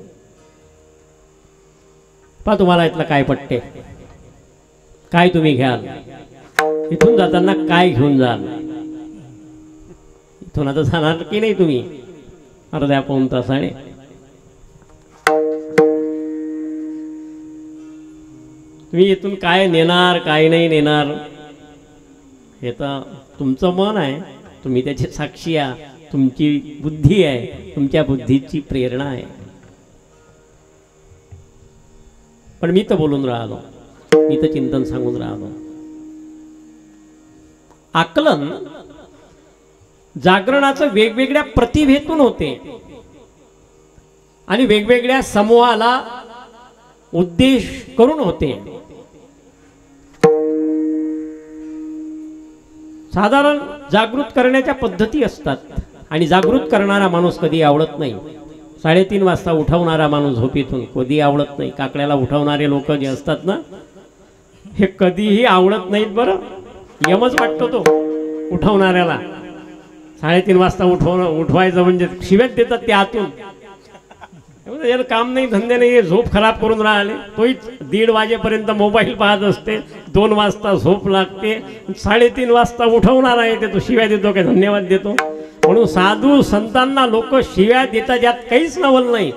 पहा तुम्हाला इथलं काय पटते. काय तुम्ही घ्याल, इथून जाताना काय घेऊन जाल. इथून आता जाणार की नाही तुम्ही अर्ध्या पाऊण तासाने. तुम्ही इथून काय नेणार काय नाही नेणार हे तर तुमचं मन आहे, तुम्ही त्याची साक्षी आहे, तुमची बुद्धी आहे, तुमच्या बुद्धीची प्रेरणा आहे. पण मी तर बोलून राहिलो, मी तर चिंतन सांगून राहिलो. आकलन जागरणाचं वेगवेगळ्या प्रतिभेतून होते आणि वेगवेगळ्या समूहाला उद्देश करून होते. साधारण जागृत करण्याच्या पद्धती असतात आणि जागृत करणारा माणूस कधी आवडत नाही. 3:30 वाजता उठवणारा माणूस झोपेतून कधी आवडत नाही. काकड्याला उठवणारे लोक जे असतात ना, हे कधीही आवडत नाहीत. बरं यमच वाटतो तो उठवणाऱ्याला. 3:30 वाजता उठवायचं म्हणजे शिव्यात देतात ते आतून. याला काम नाही धंदे नाही, हे झोप खराब करून राहिले. तोही 1:30 वाजेपर्यंत मोबाईल पाहत असते, 2 वाजता झोप लागते, 3:30 वाजता उठवणार आहे ते तो शिव्या देतो काय धन्यवाद देतो. म्हणून साधू संतांना लोक शिव्या देतात, ज्यात काहीच नवल नाही,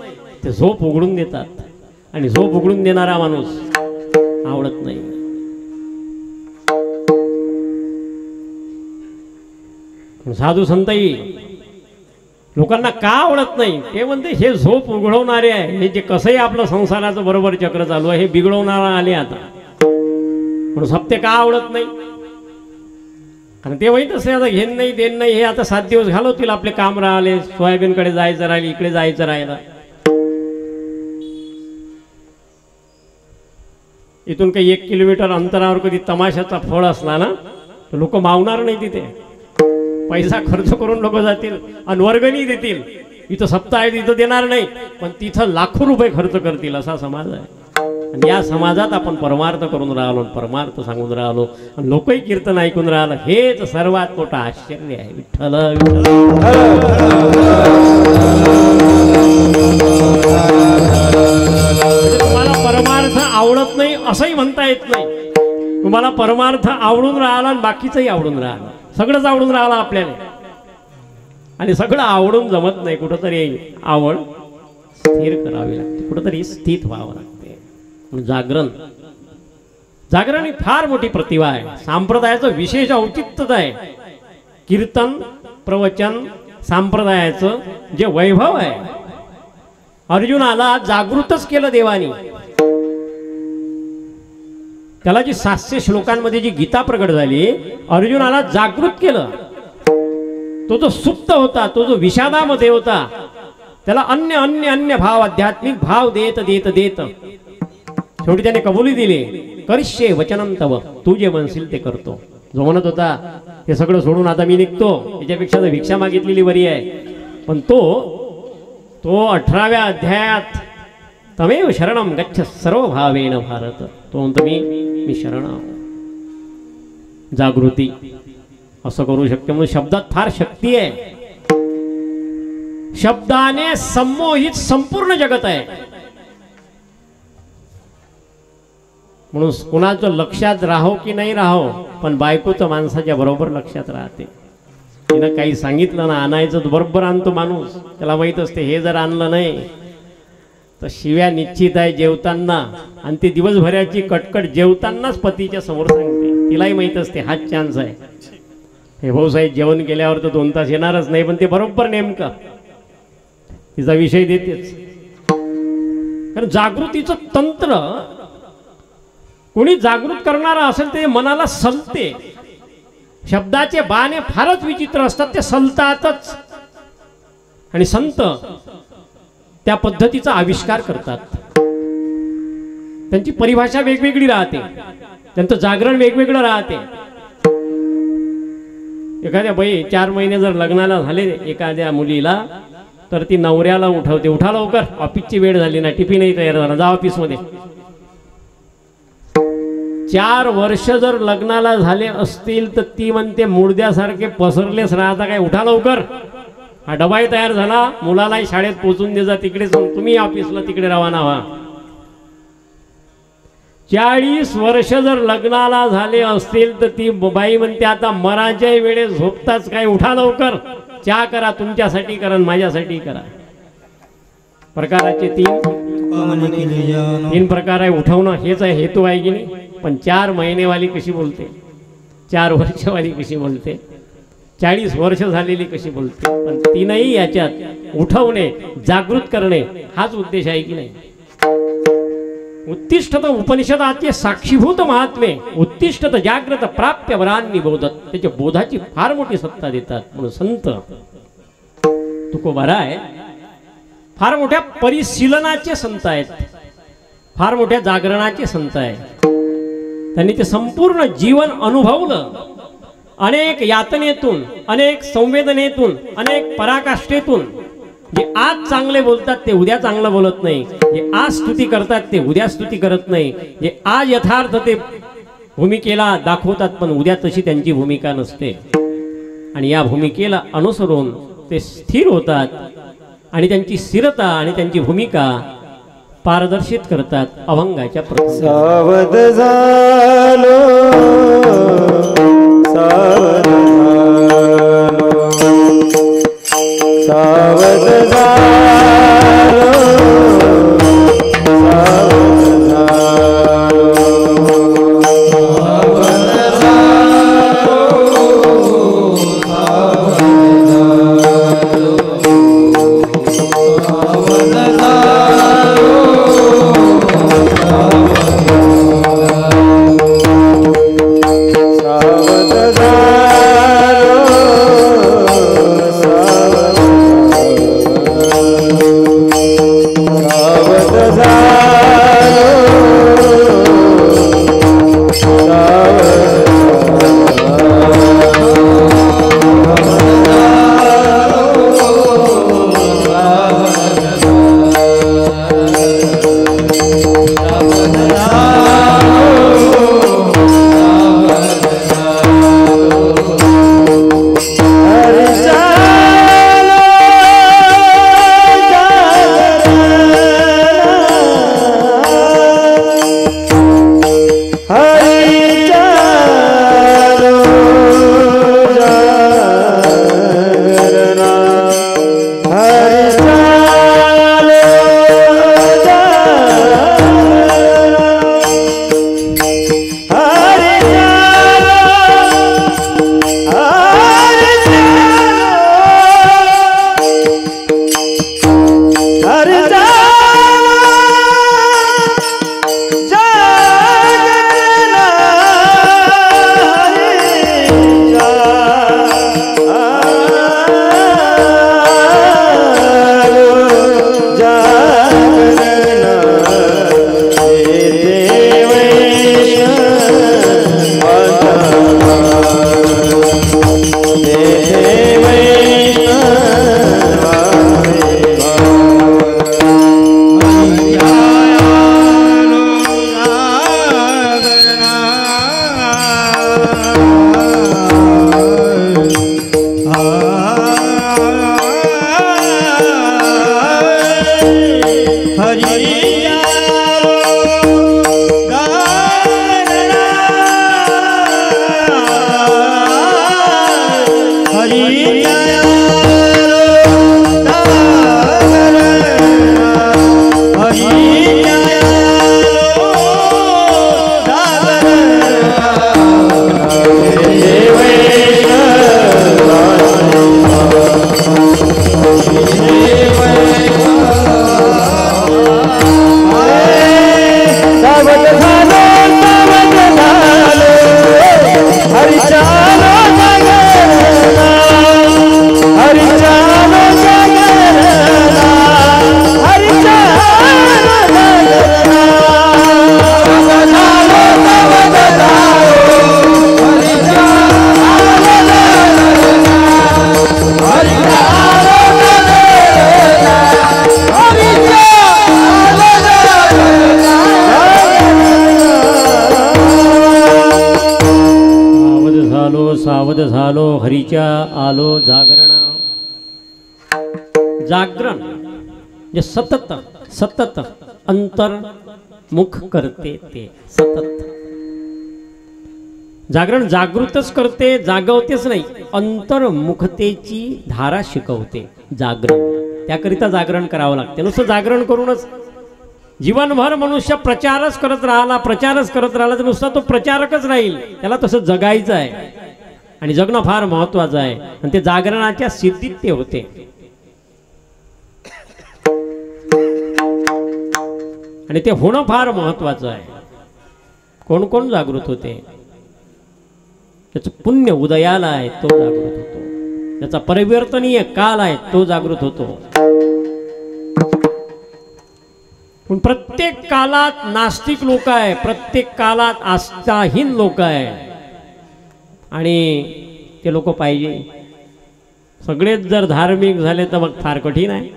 ते झोप उघडून देतात. आणि झोप उघडून देणारा माणूस आवडत नाही. साधू संतही लोकांना का आवडत नाही, ते म्हणते हे झोप उघडवणारे आहे, हे जे कसंही आपलं संसाराचं बरोबर चक्र चालू आहे हे बिघडवणारा आले आता. म्हणून सत्य का आवडत नाही, कारण ते माहीत असे आता घेण नाही देण नाही, हे आता 7 दिवस घालवतील, आपले काम राहिले, सोयाबीनकडे जायचं राहिले, इकडे जायचं राहिलं. इथून काही 1 किलोमीटर अंतरावर कधी तमाशाचा फळ असला ना तर लोक मावणार नाही, तिथे पैसा खर्च करून लोक जातील आणि वर्गणी देतील. इथं सप्ताह आहे तिथं देणार नाही, पण तिथं लाखो रुपये खर्च करतील, असा समाज आहे. आणि या समाजात आपण परमार्थ करून राहिलो, परमार्थ सांगून राहिलो आणि लोकही कीर्तन ऐकून राहिलं, हेच सर्वात मोठं आश्चर्य आहे. विठ्ठल तुम्हाला परमार्थ आवडत नाही असंही म्हणता येत नाही. तुम्हाला परमार्थ आवडून राहिला आणि बाकीचंही आवडून राहिलं, सगळंच आवडून राहिलं आपल्याला. आणि सगळं आवडून जमत नाही, कुठंतरी आवड स्थिर करावी लागते, कुठंतरी स्थित व्हावं लागते. जागरण ही फार मोठी प्रतिभा आहे. संप्रदायाचं विशेष औचित्यच आहे. कीर्तन प्रवचन संप्रदायाचं जे वैभव आहे, अर्जुनाला जागृतच केलं देवानी. त्याला जी 700 श्लोकांमध्ये जी गीता प्रकट झाली, अर्जुनाला जागृत केलं. तो जो सुप्त होता, तो जो विषादामध्ये होता, त्याला अन्य अन्य अन्य भाव, आध्यात्मिक भाव देत देत देत शेवटी त्याने कबुली दिली, करिष्ये वचनं तव, तू जे म्हणशील ते करतो. जो म्हणत होता हे सगळं सोडून आता मी निघतो, याच्यापेक्षा तर भिक्षा मागितलेली बरी आहे, पण तो 18व्या अध्यायात तमेव शरणं गच्छ सर्व भावेन भारत, तो म्हणतो मी शरण आहो. जागृती असं करू शकते. म्हणून शब्दात फार शक्ती आहे. शब्दाने संमोहित संपूर्ण जगत आहे. म्हणून कुणाचं लक्षात राहो की नाही राहो, पण बायकोचं माणसाच्या बरोबर लक्षात राहते. तिनं काही सांगितलं ना आणायचं, बरोबर आणतो माणूस. त्याला माहीत असते हे जर आणलं नाही तर शिव्या निश्चित आहे जेवताना, आणि ती दिवसभराची कटकट जेवतानाच पतीच्या समोर सांगते. तिलाही माहीत असते हाच चान्स आहे. हे भाऊसाहेब जेवण केल्यावर तर 2 तास येणारच नाही, पण ते बरोबर नेमका तिचा विषय देतेच. कारण जागृतीचं तंत्र, कोणी जागृत करणारा असेल ते मनाला सलते. शब्दाचे बाणे फारच विचित्र असतात, ते सलतातच. आणि संत त्या पद्धतीचा आविष्कार करतात. त्यांची परिभाषा वेगवेगळी राहते, त्यांचं जागरण वेगवेगळं राहते. एखाद्या बाई 4 महिने जर लग्नाला झाले एखाद्या मुलीला, तर ती नवऱ्याला उठवते, उठा लवकर, ऑफिसची वेळ झाली ना, टिफिनही तयार झाला, जा ऑफिसमध्ये. 4 वर्ष जर लग्नाला झाले असतील तर ती म्हणते मुडद्यासारखे पसरलेच राहता काय, उठा लवकर, हा डबाही तयार झाला, मुलालाही शाळेत पोचून दे जा, तिकडे तुम्ही ऑफिसला तिकडे रवाना व्हा. 40 वर्ष जर लग्नाला झाले असतील तर ती बाई म्हणते आता मराच्या वेळेस झोपताच काय, उठा लवकर, चहा करा, तुमच्यासाठी करा माझ्यासाठी करा. प्रकाराचे तीन प्रकार आहे. उठवणं हेच आहे, हेतू आहे की नाही. पण 4 महिनेवाली कशी बोलते, 4 वर्षवाली कशी बोलते, 40 वर्ष झालेली कशी बोलते. पण तीनही याच्यात उठवणे, जागृत करणे हाच उद्देश आहे की नाही. उत्तिष्ठत उपनिषदाचे साक्षीभूत महात्मे, उत्तिष्ठत जागृत प्राप्य वरांनी बोधत. त्याच्या बोधाची फार मोठी सत्ता देतात. म्हणून संत तुकोबारा आहे, फार मोठ्या परिशीलनाचे संत आहेत, फार मोठ्या जागरणाचे संत आहेत. त्यांनी ते संपूर्ण जीवन अनुभवलं. अनेक यातनेतून, अनेक संवेदनेतून, अनेक पराकाष्ठेतून. जे आज चांगले बोलतात ते उद्या चांगलं बोलत नाही, जे आज स्तुती करतात ते उद्या स्तुती करत नाही, जे आज यथार्थ ते भूमिकेला दाखवतात पण उद्या तशी त्यांची भूमिका नसते. आणि या भूमिकेला अनुसरून ते स्थिर होतात आणि त्यांची स्थिरता आणि त्यांची भूमिका पारदर्शित करतात अभंगाच्या प्रती. सावध झालो, सावध झालो, सावध झालो, सावध झालो, सावध झालो हरीच्या आलो जागरण. जागरण जे सतत सतत अंतर मुख करते ते सतत. जागरण जागृतच करते, जागवतेच नाही, अंतर्मुखतेची धारा शिकवते जागरण. त्याकरिता जागरण करावं लागते. नुसतं जागरण करूनच जीवनभर मनुष्य प्रचारच करत राहिला, प्रचारच करत राहिला तर नुसता तो प्रचारकच राहील. त्याला तसं जगायचं आहे आणि जगणं फार महत्वाचं आहे. आणि ते जागरणाच्या सिद्धीत ते होते. आणि ते होणं फार महत्वाचं आहे. कोण कोण जागृत होते? त्याचं पुण्य उदयाला आहे तो जागृत होतो. त्याचा परिवर्तनीय काल आहे तो जागृत होतो. पण प्रत्येक कालात नास्तिक लोक आहे, प्रत्येक कालात आस्थाहीन लोक आहे. आणि ते लोक पाहिजे. सगळेच जर धार्मिक झाले तर मग फार कठीण आहे.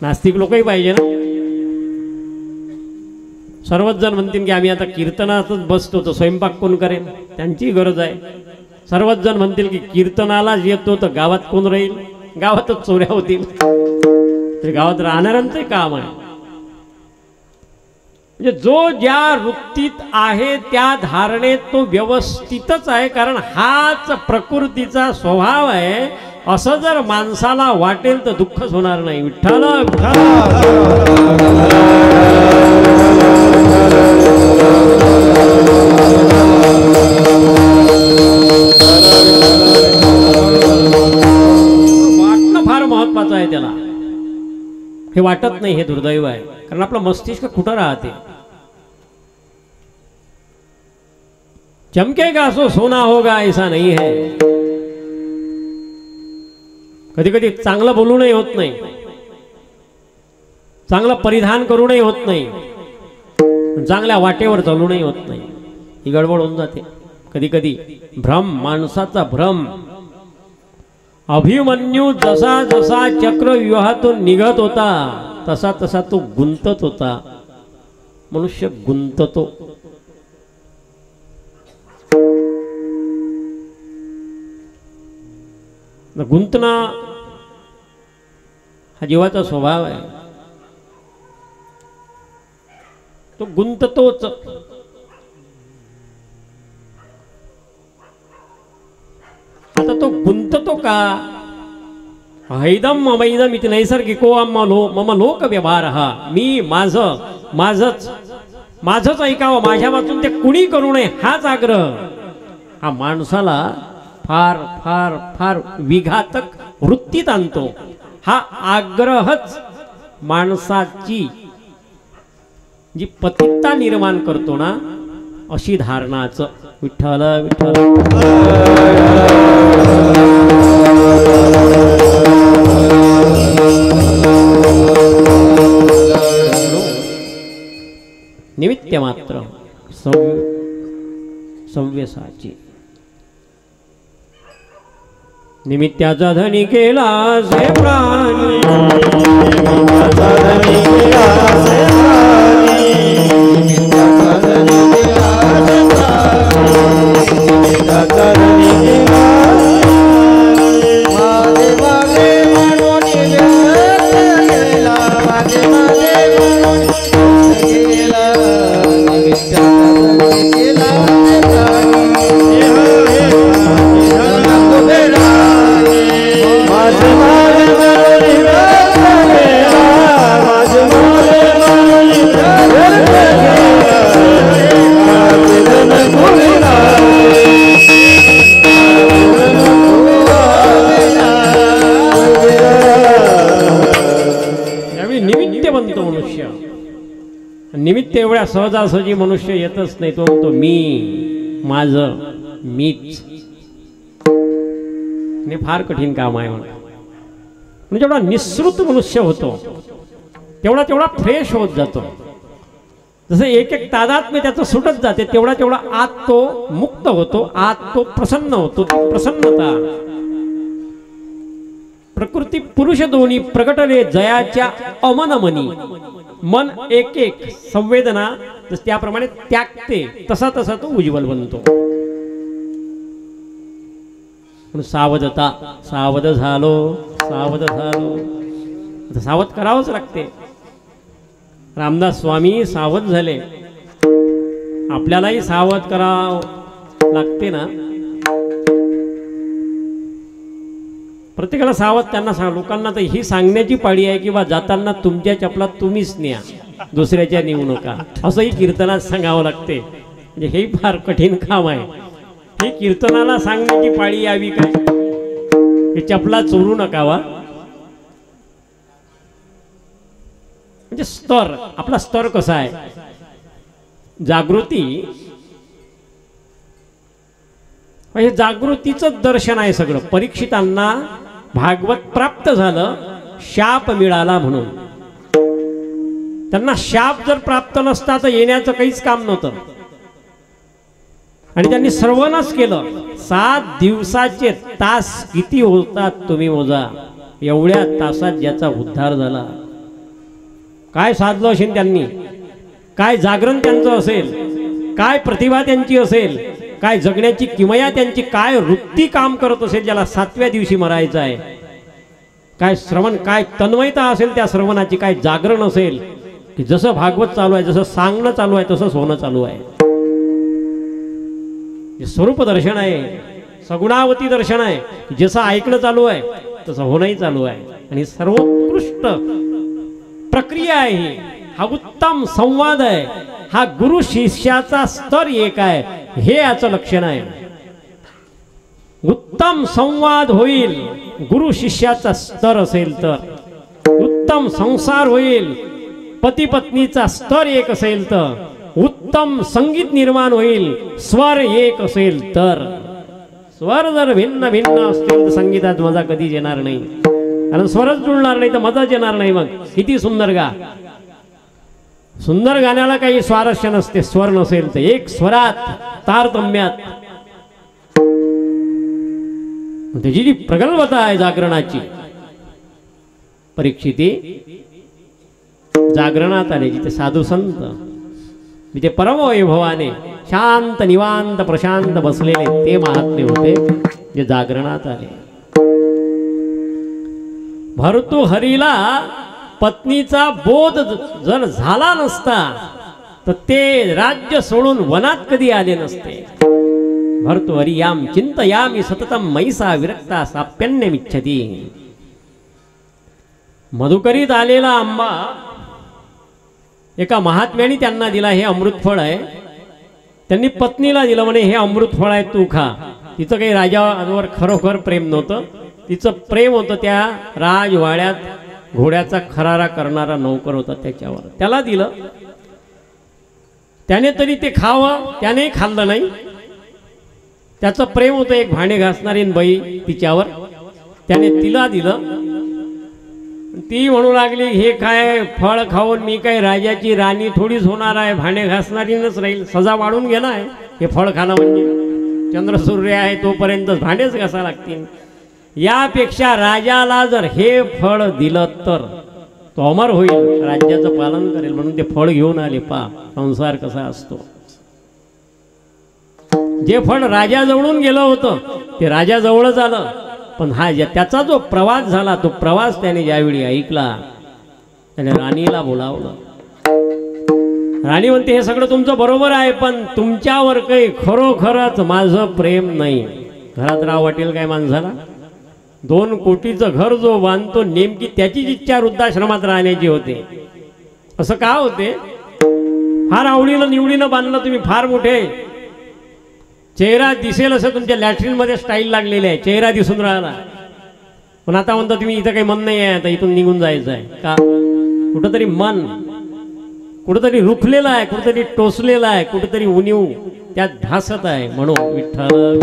नास्तिक लोकही पाहिजे ना. सर्वच जण म्हणतील की आम्ही आता कीर्तनातच बसतो तर स्वयंपाक कोण करेल? त्यांची गरज आहे. सर्वच जण म्हणतील की कीर्तनालाच येतो तर गावात कोण राहील? गावातच चोऱ्या होतील. ते गावात राहणाऱ्यांचे काम आहे. म्हणजे जो ज्या वृत्तीत आहे त्या धारणेत तो व्यवस्थितच आहे. कारण हाच प्रकृतीचा स्वभाव आहे. असं जर माणसाला वाटेल तर दुःखच होणार नाही. विठ्ठल वाटणं फार महत्वाचं आहे. त्याला हे वाटत नाही, हे दुर्दैव आहे. कारण आपलं मस्तिष्क कुठं राहते? चमकेगा सो सोना होगा ऐसा नहीं है. कधी कधी चांगलं बोलूनही होत नाही, चांगलं परिधान करूनही होत नाही, चांगल्या वाटेवर चालूनही होत नाही. ही गडबड होऊन जाते कधी कधी. भ्रम, माणसाचा भ्रम. अभिमन्यू जसा जसा चक्रव्यूहातून निघत होता तसा तसा तो गुंतत होता. मनुष्य गुंततो. गुंतणं हा जीवाचा स्वभाव आहे. तो गुंततोच. आता तो गुंततो का? हैदम ममैदम इति नैसर्गिको मम लोक व्यवहार. मी माझंच ऐकावं, माझ्या वाचून ते कुणी करू नये हाच आग्रह हा माणसाला फार फार फार विघातक वृत्तीत आणतो. हा आग्रहच माणसाची जी पतितता निर्माण करतो ना, अशी धारणाच. विठ्ठल विठ्ठल. निमित्त मात्र सव्यसाची. निमित्ताचा धनी केला से प्राणी, निमित्ताचा धनी केला से प्राणी, निमित्ताचा धनी केला से प्राणी, निमित्ताचा धनी केला मागे मागे म्हणून गेला, मागे मागे म्हणून गेला. निमित्ताचा धनी केला से प्राणी. निमित्त एवढ्या सहजासहजी मनुष्य येतच नाही. तो म्हणतो मी, माझं, मीच. हे फार कठीण काम आहे. म्हणजे जेवढा निःसृत मनुष्य होतो तेवढा तेवढा फ्रेश होत जातो. जसं एक एक तादात्म्य त्याचं सुटत जाते तेवढा तेवढा आत तो मुक्त होतो, आत तो प्रसन्न होतो. प्रसन्नता प्रकृती पुरुष दोन्ही प्रगटले जयाच्या अमनमनी. मन एक एक संवेदना त्याप्रमाणे त्यागते तसा तसा तो उज्ज्वल बनतो. पण सावधता. सावध झालो, सावध झालो. सावध करावंच लागते. रामदास स्वामी सावध झाले. आपल्यालाही सावध करावं लागते ना. प्रत्येकाला सावध त्यांना सांग. लोकांना तर ही सांगण्याची पाळी आहे की बा जाताना तुमच्या चपला तुम्हीच न्या, दुसऱ्याच्या नेऊ नका, असंही कीर्तनात सांगावं लागते. म्हणजे हे फार कठीण काम आहे. हे कीर्तनाला सांगण्याची पाळी यावी काय, हे चपला चोरू नका वा. म्हणजे स्तर, आपला स्तर कसा आहे, जागृती, हे जागृतीचं दर्शन आहे सगळं. परीक्षितांना भागवत प्राप्त झालं, शाप मिळाला म्हणून. त्यांना शाप जर प्राप्त नसता तर येण्याचं काहीच काम नव्हतं. आणि त्यांनी सर्वनाश केलं. 7 दिवसाचे तास किती होतात तुम्ही मोजा. एवढ्या तासात ज्याचा उद्धार झाला, काय साधलं असेल त्यांनी, काय जागरण त्यांचं असेल, काय प्रतिभा त्यांची असेल, काय जगण्याची किमया त्यांची, काय वृत्ती काम करत असेल ज्याला 7व्या दिवशी मरायचं आहे, काय श्रवण, काय तन्मयता असेल त्या श्रवणाची, काय जागरण असेल की जसं भागवत चालू आहे, जसं सांगणं चालू आहे तसंच होणं चालू आहे. स्वरूप दर्शन आहे, सगुणावती दर्शन आहे. जसं ऐकणं चालू आहे तसं होणंही चालू आहे. आणि सर्वोत्कृष्ट प्रक्रिया आहे ही. हा उत्तम संवाद आहे. हा गुरु शिष्याचा स्तर एक आहे, हे याचं लक्षण आहे. उत्तम संवाद होईल गुरु शिष्याचा स्तर असेल तर, उत्तम संसार होईल पती पत्नीचा स्तर एक असेल तर, उत्तम संगीत निर्माण होईल स्वर एक असेल तर. स्वर जर भिन्न भिन्न असतील तर संगीतात मजा कधीच येणार नाही. कारण स्वरच जुळणार नाही तर मजाच येणार नाही. मग किती सुंदर गा, सुंदर गाण्याला काही स्वारस्य नसते स्वर नसेल तर. एक स्वरात तारतम्यात त्याची जी प्रगल्भता आहे जागरणाची. परीक्षिती जागरणात आले, जिथे साधू संत, जिथे परमवैभवाने शांत निवांत प्रशांत बसलेले ते महात्मे होते जे जागरणात आले. भर्तृहरीला पत्नीचा बोध जर झाला नसता तर ते राज्य सोडून वनात कधी आले नसते. भर्तृहरियाम चिंतयामि सततम मैसा विरक्ता साप्यन्यमिच्छति. मधुकरीत आलेला आंबा एका महात्म्याने त्यांना दिला. हे अमृतफळ आहे. त्यांनी पत्नीला दिलं, म्हणे हे अमृतफळ आहे तू खा. तिचं काही राजावर खरोखर प्रेम नव्हतं. तिचं प्रेम होतं त्या राजवाड्यात घोड्याचा खरारा करणारा नौकर होता त्याच्यावर. त्याला दिलं. त्याने तरी ते खावं, त्यानेही खाल्लं नाही. त्याचं प्रेम होतं एक भांडे घासणारी बाई तिच्यावर, त्याने तिला दिलं. ती म्हणू लागली हे काय फळ खाऊन मी काय राजाची राणी थोडीच होणार आहे, भांडे घासणारीनच राहील. सजा वाढून गेला आहे हे फळ खाणं म्हणजे. चंद्र सूर्य आहे तोपर्यंत भांडेच घासा लागतील. यापेक्षा राजाला जर हे फळ दिलं तर तो अमर होईल, राज्याचं पालन करेल. म्हणून ते फळ घेऊन आले. पा संसार कसा असतो. जे फळ राजाजवळून गेलं होतं ते राजाजवळच आलं. पण हा त्याचा जो प्रवास झाला, तो प्रवास त्याने ज्यावेळी ऐकला त्याने राणीला बोलावलं. राणी म्हणते हे सगळं तुमचं बरोबर आहे, पण तुमच्यावर काही खरोखरच माझं प्रेम नाही. घरात राहावं वाटेल काय माणसाला. 2 कोटीचं घर जो बांधतो नेमकी त्याचीच इच्छा वृद्धाश्रमात राहण्याची होते. असं का होते. फार आवडीनं निवडीनं बांधलं तुम्ही, फार मोठे चेहरा दिसेल असं तुमच्या लॅट्रिन मध्ये स्टाईल लागलेली आहे, चेहरा दिसून राहिला. पण आता म्हणता तुम्ही इथं काही मन नाही आहे, आता इथून निघून जायचं आहे का. कुठंतरी मन कुठंतरी रुखलेलं आहे, कुठंतरी टोचलेलं आहे, कुठंतरी उणीव त्यात भासत आहे. म्हणून विठ्ठल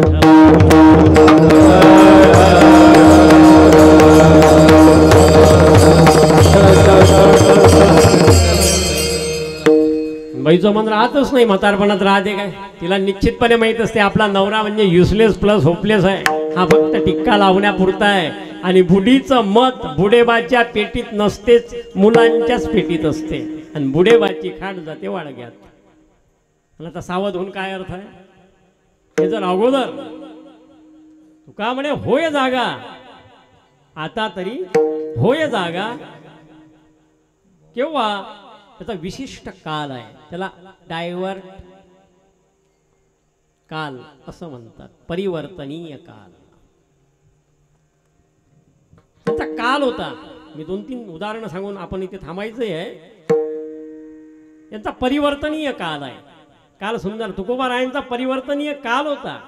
बाईचं मन राहतच नाही. म्हातारपणात राहते काय. तिला निश्चितपणे माहीत असते आपला नवरा म्हणजे युजलेस प्लस होपलेस आहे. हा फक्त टिक्का लावण्यापुरता आहे. आणि बुडीचं मत बुडेबाच्या पेटीत नसतेच, मुलांच्याच पेटीत असते. आणि बुडेबाची खाट जाते वाडग्यात. मला आता सावध होऊन काय अर्थ आहे. हे जर अगोदर तुका म्हणे होय जागा, आता तरी होय जागा. केव्हा त्याचा विशिष्ट काल आहे, त्याला डायव्हर्ट काल असं म्हणतात, परिवर्तनीय काल. त्याचा काल होता. मी 2-3 उदाहरणं सांगून आपण इथे थांबायचं आहे. यांचा परिवर्तनीय काल आहे. काल सुंदर तुकोबारायांचा परिवर्तनीय काल होता.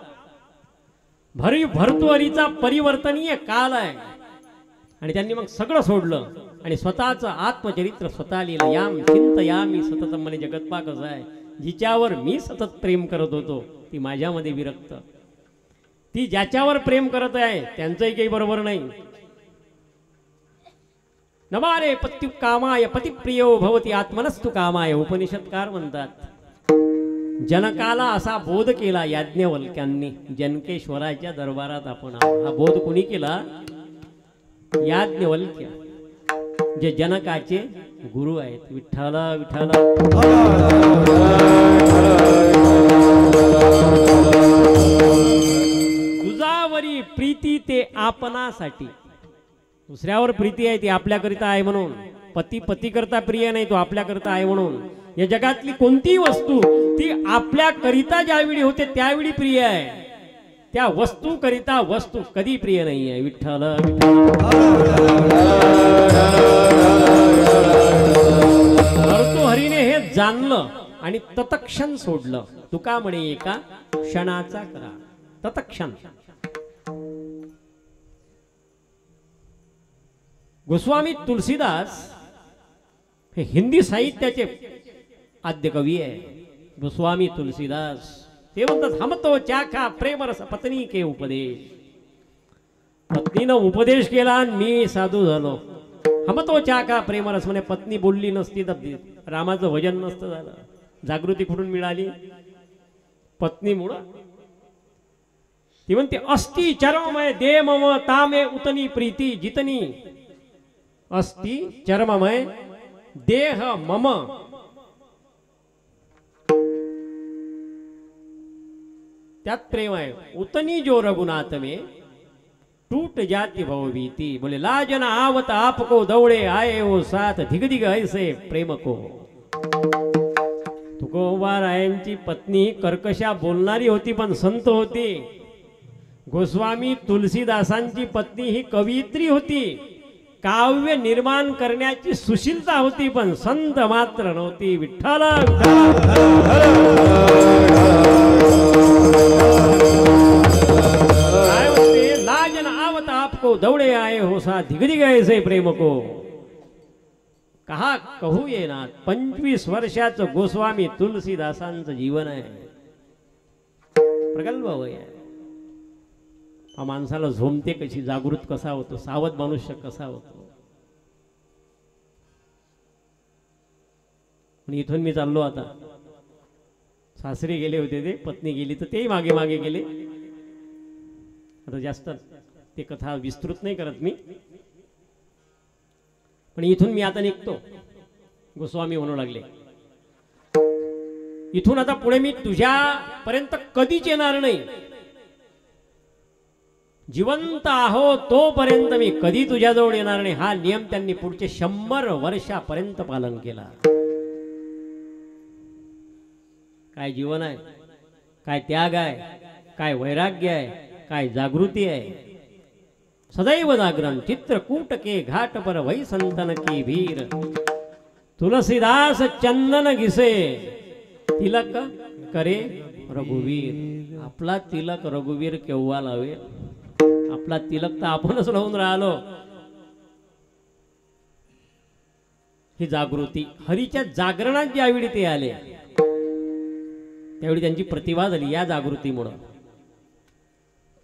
भर्तृहरीचा परिवर्तनीय काल आहे. आणि त्यांनी मग सगळं सोडलं आणि स्वतःचं आत्मचरित्र स्वतः लिहिलं. याम चिंतयामी सततम, म्हणे जगत्पा कसं आहे, जिच्यावर मी सतत प्रेम करत होतो ती माझ्यामध्ये विरक्त, ती ज्याच्यावर प्रेम करत आहे त्यांचंही काही बरोबर नाही. नमारे पत्यु कामाय पतिप्रियो भवती आत्मनस्तु कामाय, उपनिषदकार म्हणतात. जनकाला असा बोध केला याज्ञवल्क्यांनी, जनकेश्वराच्या दरबारात आपण आहोत. हा बोध कोणी केला? याज्ञवल्क्य, जे जनकाचे गुरु आहेत. विठ्ठल विठ्ठल. तुझावरी प्रीती ते आपणासाठी. दुसऱ्यावर प्रीती आहे ती आपल्याकरिता आहे म्हणून. पती पती करता प्रिय नाही, तो आपल्याकरिता आहे म्हणून. या जगातली कोणतीही वस्तू ती आपल्याकरिता ज्यावेळी होते त्यावेळी प्रिय आहे. त्या वस्तू करिता वस्तू कधी प्रिय नाही आहे. विठ्ठल भर्तृहरीने हे जाणलं आणि तत्क्षण सोडलं. तुका म्हणे एका क्षणाचा करा, तत्क्षण. गोस्वामी तुलसीदास हे हिंदी साहित्याचे आद्य कवी आहे. गोस्वामी तुलसीदास ते म्हणतात, हम तो चाखा प्रेमरस पत्नी के उपदेश. पत्नीनं उपदेश केला आणि मी साधू झालो. हम तो चाखा प्रेमरस, म्हणे पत्नी बोलली नसती तर रामाचं भजन नसतं झालं. जागृती कुठून मिळाली? पत्नीमुळं. ती म्हणते, अस्ति चरममय दे मम तामे उतनी प्रीती जितनी. अस्ति चरममय देह मम. त्यात प्रेम आहे. उतनी जो रघुनाथ में टूट जाती भवभीति. बोले लाजन आवत आपको दौड़े आए हो साथ धिग धिग ऐसे प्रेम को. तुकोबारायांची पत्नी कर्कशा बोलणारी होती पण संत होती. गोस्वामी तुलसीदासांची पत्नी ही कवयित्री होती. काव्य निर्माण करण्याची सुशीलता होती पण संत मात्र नव्हती. विठ्ठल काय होते? लाजन आवत आपको दौड़े आए हो सा धिग धिग ऐसे प्रेम को. कहा कहू ये ना. 25 वर्षाचं गोस्वामी तुलसीदासांचं जीवन आहे. प्रगल्भ वय आहे. हा माणसाला झोमते कशी, जागृत कसा होतो, सावध मनुष्य कसा होतो. आणि इथून मी चाललो आता. सासरी गेले होते ते, पत्नी गेली तर तेही मागे मागे गेले. आता जास्त ते कथा विस्तृत नाही करत मी. पण इथून मी आता निघतो. गोस्वामी म्हणू लागले, इथून आता पुढे मी तुझ्यापर्यंत कधीच येणार नाही. जिवंत आहो तोपर्यंत मी कधी तुझ्याजवळ येणार नाही. हा नियम त्यांनी पुढचे 100 वर्षापर्यंत पालन केला. काय जीवन आहे, काय त्याग आहे, काय वैराग्य आहे, काय जागृती आहे. सदैव जागरण चित्रकूट के घाट पर वही संतन की भीर. तुलसीदास चंदन घिसे तिलक करे रघुवीर. आपला तिलक रघुवीर केव्हा लावेल? आपला तिलक तर आपणच लावून राहिलो. ही जागृती हरीच्या जागरणात ज्यावेळी ते आले त्यावेळी त्यांची प्रतिभा झाली. या जागृतीमुळे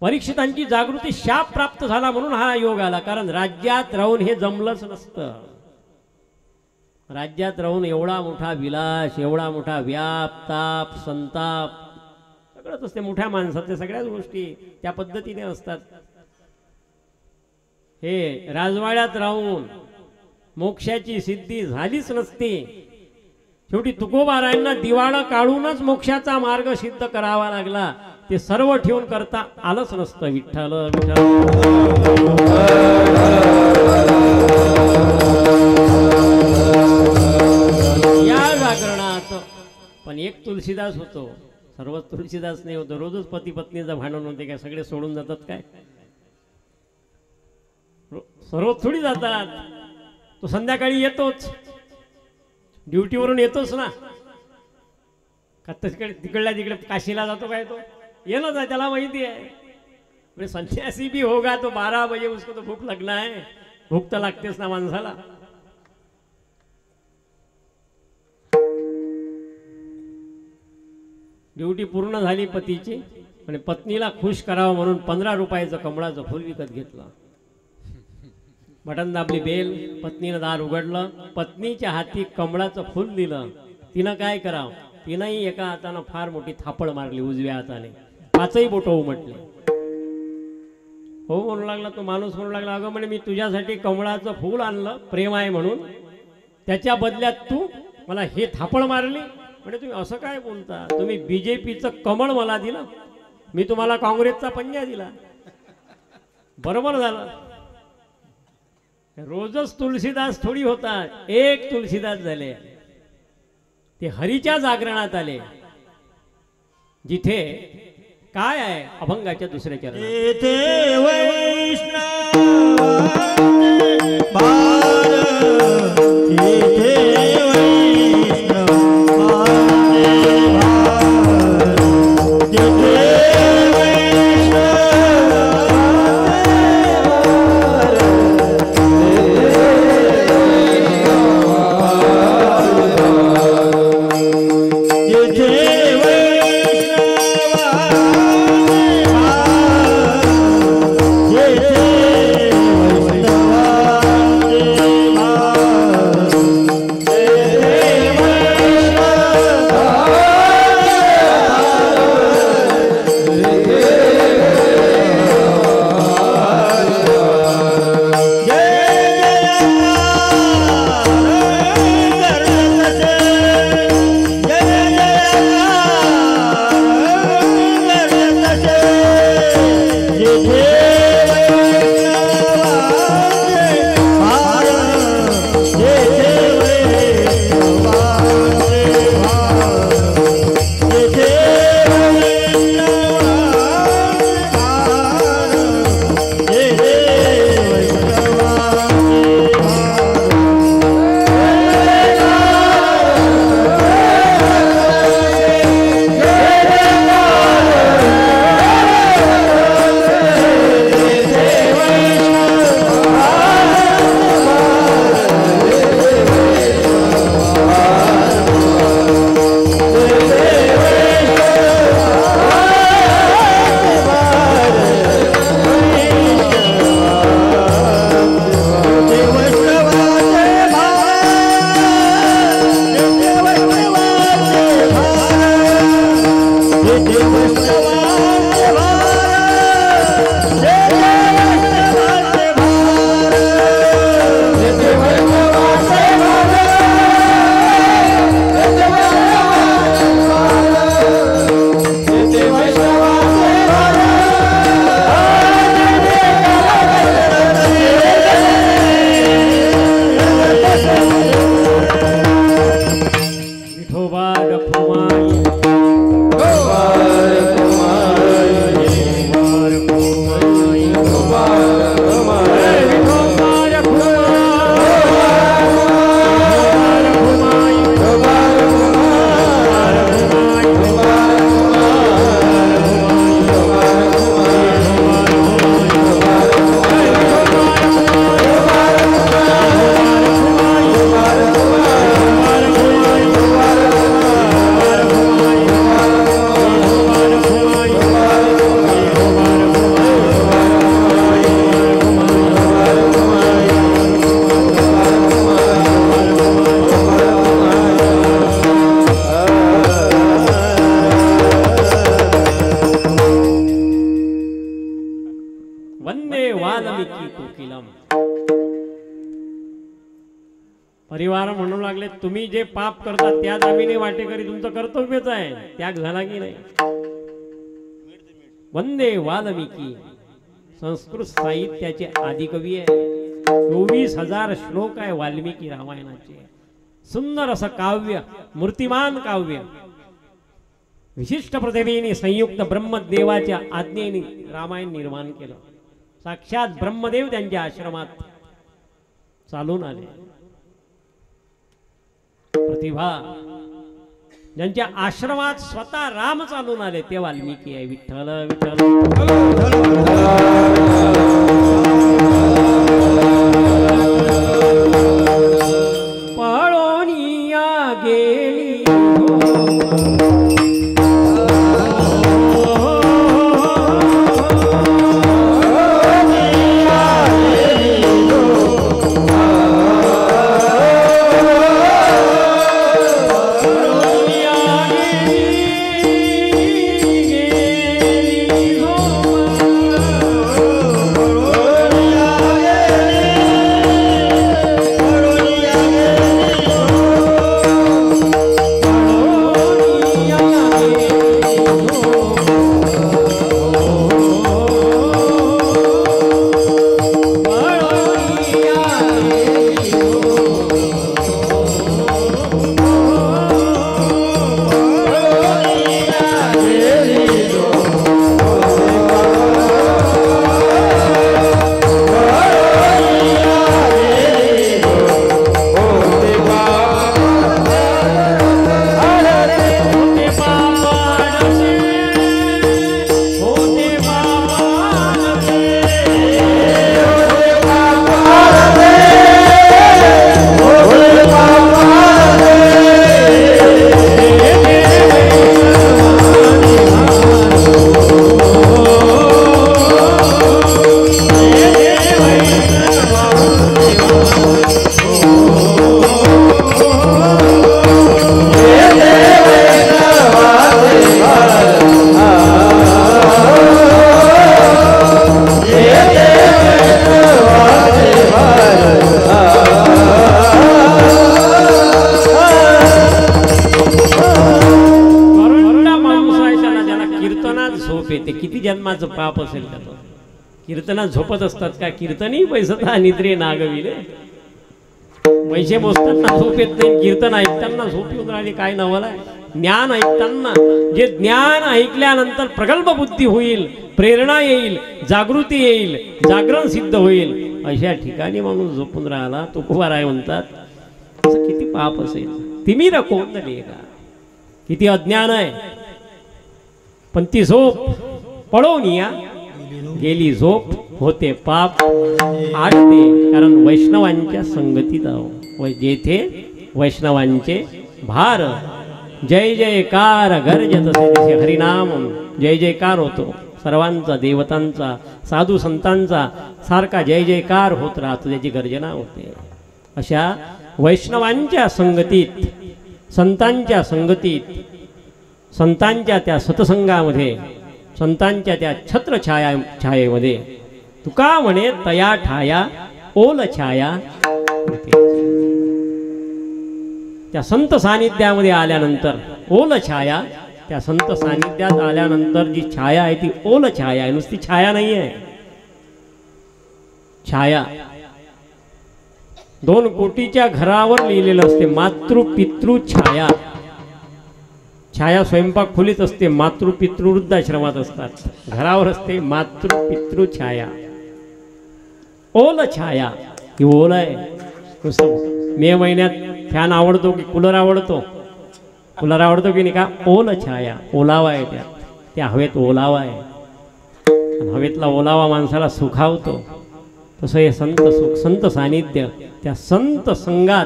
परीक्षितांची जागृती शाप प्राप्त झाला म्हणून हा योग आला. कारण राज्यात राहून हे जमलंच नसतं. राज्यात राहून एवढा मोठा विलास, एवढा मोठा व्याप, ताप, संताप सगळंच असते. मोठ्या माणसाच्या सगळ्याच गोष्टी त्या पद्धतीने असतात. हे राजवाड्यात राहून मोक्षाची सिद्धी झालीच नसती. शेवटी तुकोबारायांना दिवाळं काढूनच मोक्षाचा मार्ग सिद्ध करावा लागला. ते सर्व ठेवून करता आलंच नसतं. विठ्ठल विठ्ठल. एक तुलसीदास होतो, सर्व तुलसीदास नाही होतो. रोजच पती पत्नीचं भांडण होते काय, सगळे सोडून जातात काय? सर्व थोडी जातात. तो संध्याकाळी येतोच, ड्युटीवरून येतोच ना. का तिकडल्या तिकडे काशीला जातो काय? तो येणंच आहे, त्याला माहिती आहे. संन्यासी भी होगा तो 12 बजे उसको तो भूख लगना है. भूक तर लागतेच ना माणसाला. ड्युटी पूर्ण झाली पतीची आणि पत्नीला खुश करावं म्हणून 15 रुपयाचं कमळाचं फूल विकत घेतलं. बटन दाबली बेल, पत्नीनं दार उघडलं, पत्नीच्या हाती कमळाचं फूल दिलं. तिनं काय करावं? तिनंही एका हातानं फार मोठी थापड मारली, उजव्या हाताने 5ही बोटं उमटली. हो म्हणू लागला तो माणूस, म्हणू लागला अगं म्हणे मी तुझ्यासाठी कमळाचं फूल आणलं, प्रेम आहे म्हणून, त्याच्या बदल्यात तू मला हे थापड मारली. म्हणजे तुम्ही असं काय बोलता? तुम्ही बीजेपीचं कमळ मला दिलं, मी तुम्हाला काँग्रेसचा पंजा दिला. बरोबर झालं. रोजच तुलसीदास थोडी होतात, एक तुलसीदास झाले. ते हरीच्या जागरणात आले, जिथे काय आहे अभंगाच्या दुसऱ्या चरणात. परिवार म्हणू लागले तुम्ही जे पाप करता त्या दामिनी वाटेकरी तुमचं कर्तव्यच आहे. त्याग झाला की नाही? वंदे वाल्मिकी संस्कृत साहित्याचे आदिकवी आहे. 24,000 श्लोक आहे वाल्मिकी रामायणाचे. सुंदर असं काव्य, मूर्तिमान काव्य. विशिष्ट प्रतिभेने संयुक्त ब्रह्मदेवाच्या आज्ञेने रामायण निर्माण केलं. साक्षात ब्रह्मदेव त्यांच्या आश्रमात चालून आले. प्रतिभा ज्यांच्या आश्रमात स्वतः राम चालून आले ते वाल्मिकी आहे. विठ्ठल विठ्ठल पळोनिया गेली जन्माचं पाप असेल त्याचं. कीर्तनात झोपत असतात का? कीर्तनी पैसता निद्रे नागविले. पैसे मोजताना झोप येत नाही, कीर्तन ऐकताना झोप येऊन राहिली. काय नवला आहे? ज्ञान ऐकताना जे ज्ञान ऐकल्यानंतर प्रगल्भ बुद्धी होईल, प्रेरणा येईल, जागृती येईल, जागरण सिद्ध होईल, अशा ठिकाणी माणूस झोपून राहिला. तुकोबाराय म्हणतात असं किती पाप असेल. तिमिर कोंदले का? किती अज्ञान आहे. पण ती झोप पळवूनिया गेली. झोप होते पाप आडते. कारण वैष्णवांच्या संगतीत आहो. जेथे वैष्णवांचे भार जय जयकार गर्जत असे. हरिनाम जय जयकार होतो सर्वांचा, देवतांचा, साधू संतांचा सारखा जय जयकार होत राहतो, त्याची गर्जना होते. अशा वैष्णवांच्या संगतीत, संतांच्या संगतीत, संतांच्या त्या सत्संगामध्ये, संतांच्या त्या छायेमध्ये तुका म्हणे तया ठाया ओल छाया. त्या संत सानिध्यामध्ये आल्यानंतर ओल छाया, त्या संत सानिध्यात आल्यानंतर जी छाया आहे ती ओल छाया आहे. नुसती छाया नाही आहे. छाया 2 कोटीच्या घरावर लिहिलेलं असते. मातृ पितृ छाया. छाया स्वयंपाक खोलीत असते, मातृ पितृ वृद्धाश्रमात असतात. घरावर असते मातृ पितृ छाया. ओल छाया ही ओल आहे. मे महिन्यात फॅन आवडतो की कूलर आवडतो? कूलर आवडतो की नाही का? ओल छाया, ओलावा आहे त्यात. त्या हवेत ओलावा आहे. आणि हवेतला ओलावा माणसाला सुखावतो. तसं हे संत सुख, संत सानिध्य, त्या संत संगात,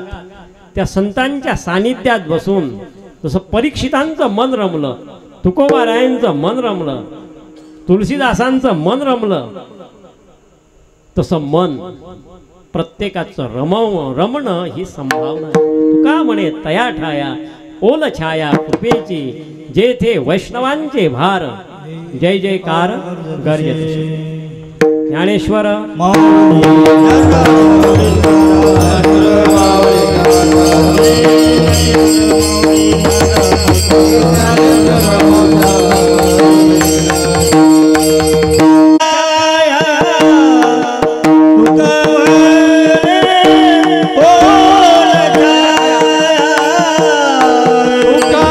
त्या संतांच्या सानिध्यात बसून जसं परीक्षितांचं मन रमलं, तुकोबारायांचं मन रमलं, तुलसीदासांचं मन रमलं, तसं मन प्रत्येकाचं रमणं ही संभावना आहे. तुका म्हणे तया ठाया ओल छाया कृपेची, जेथे वैष्णवांचे भार जय जयकार गर्जत. ज्ञानेश्वर तुका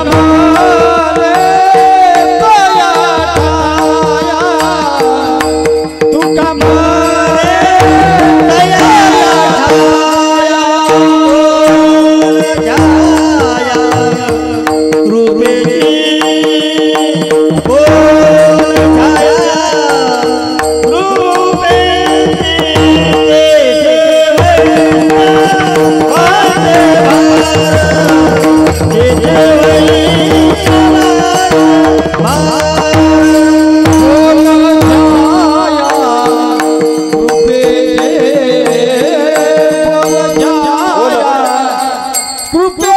कृपे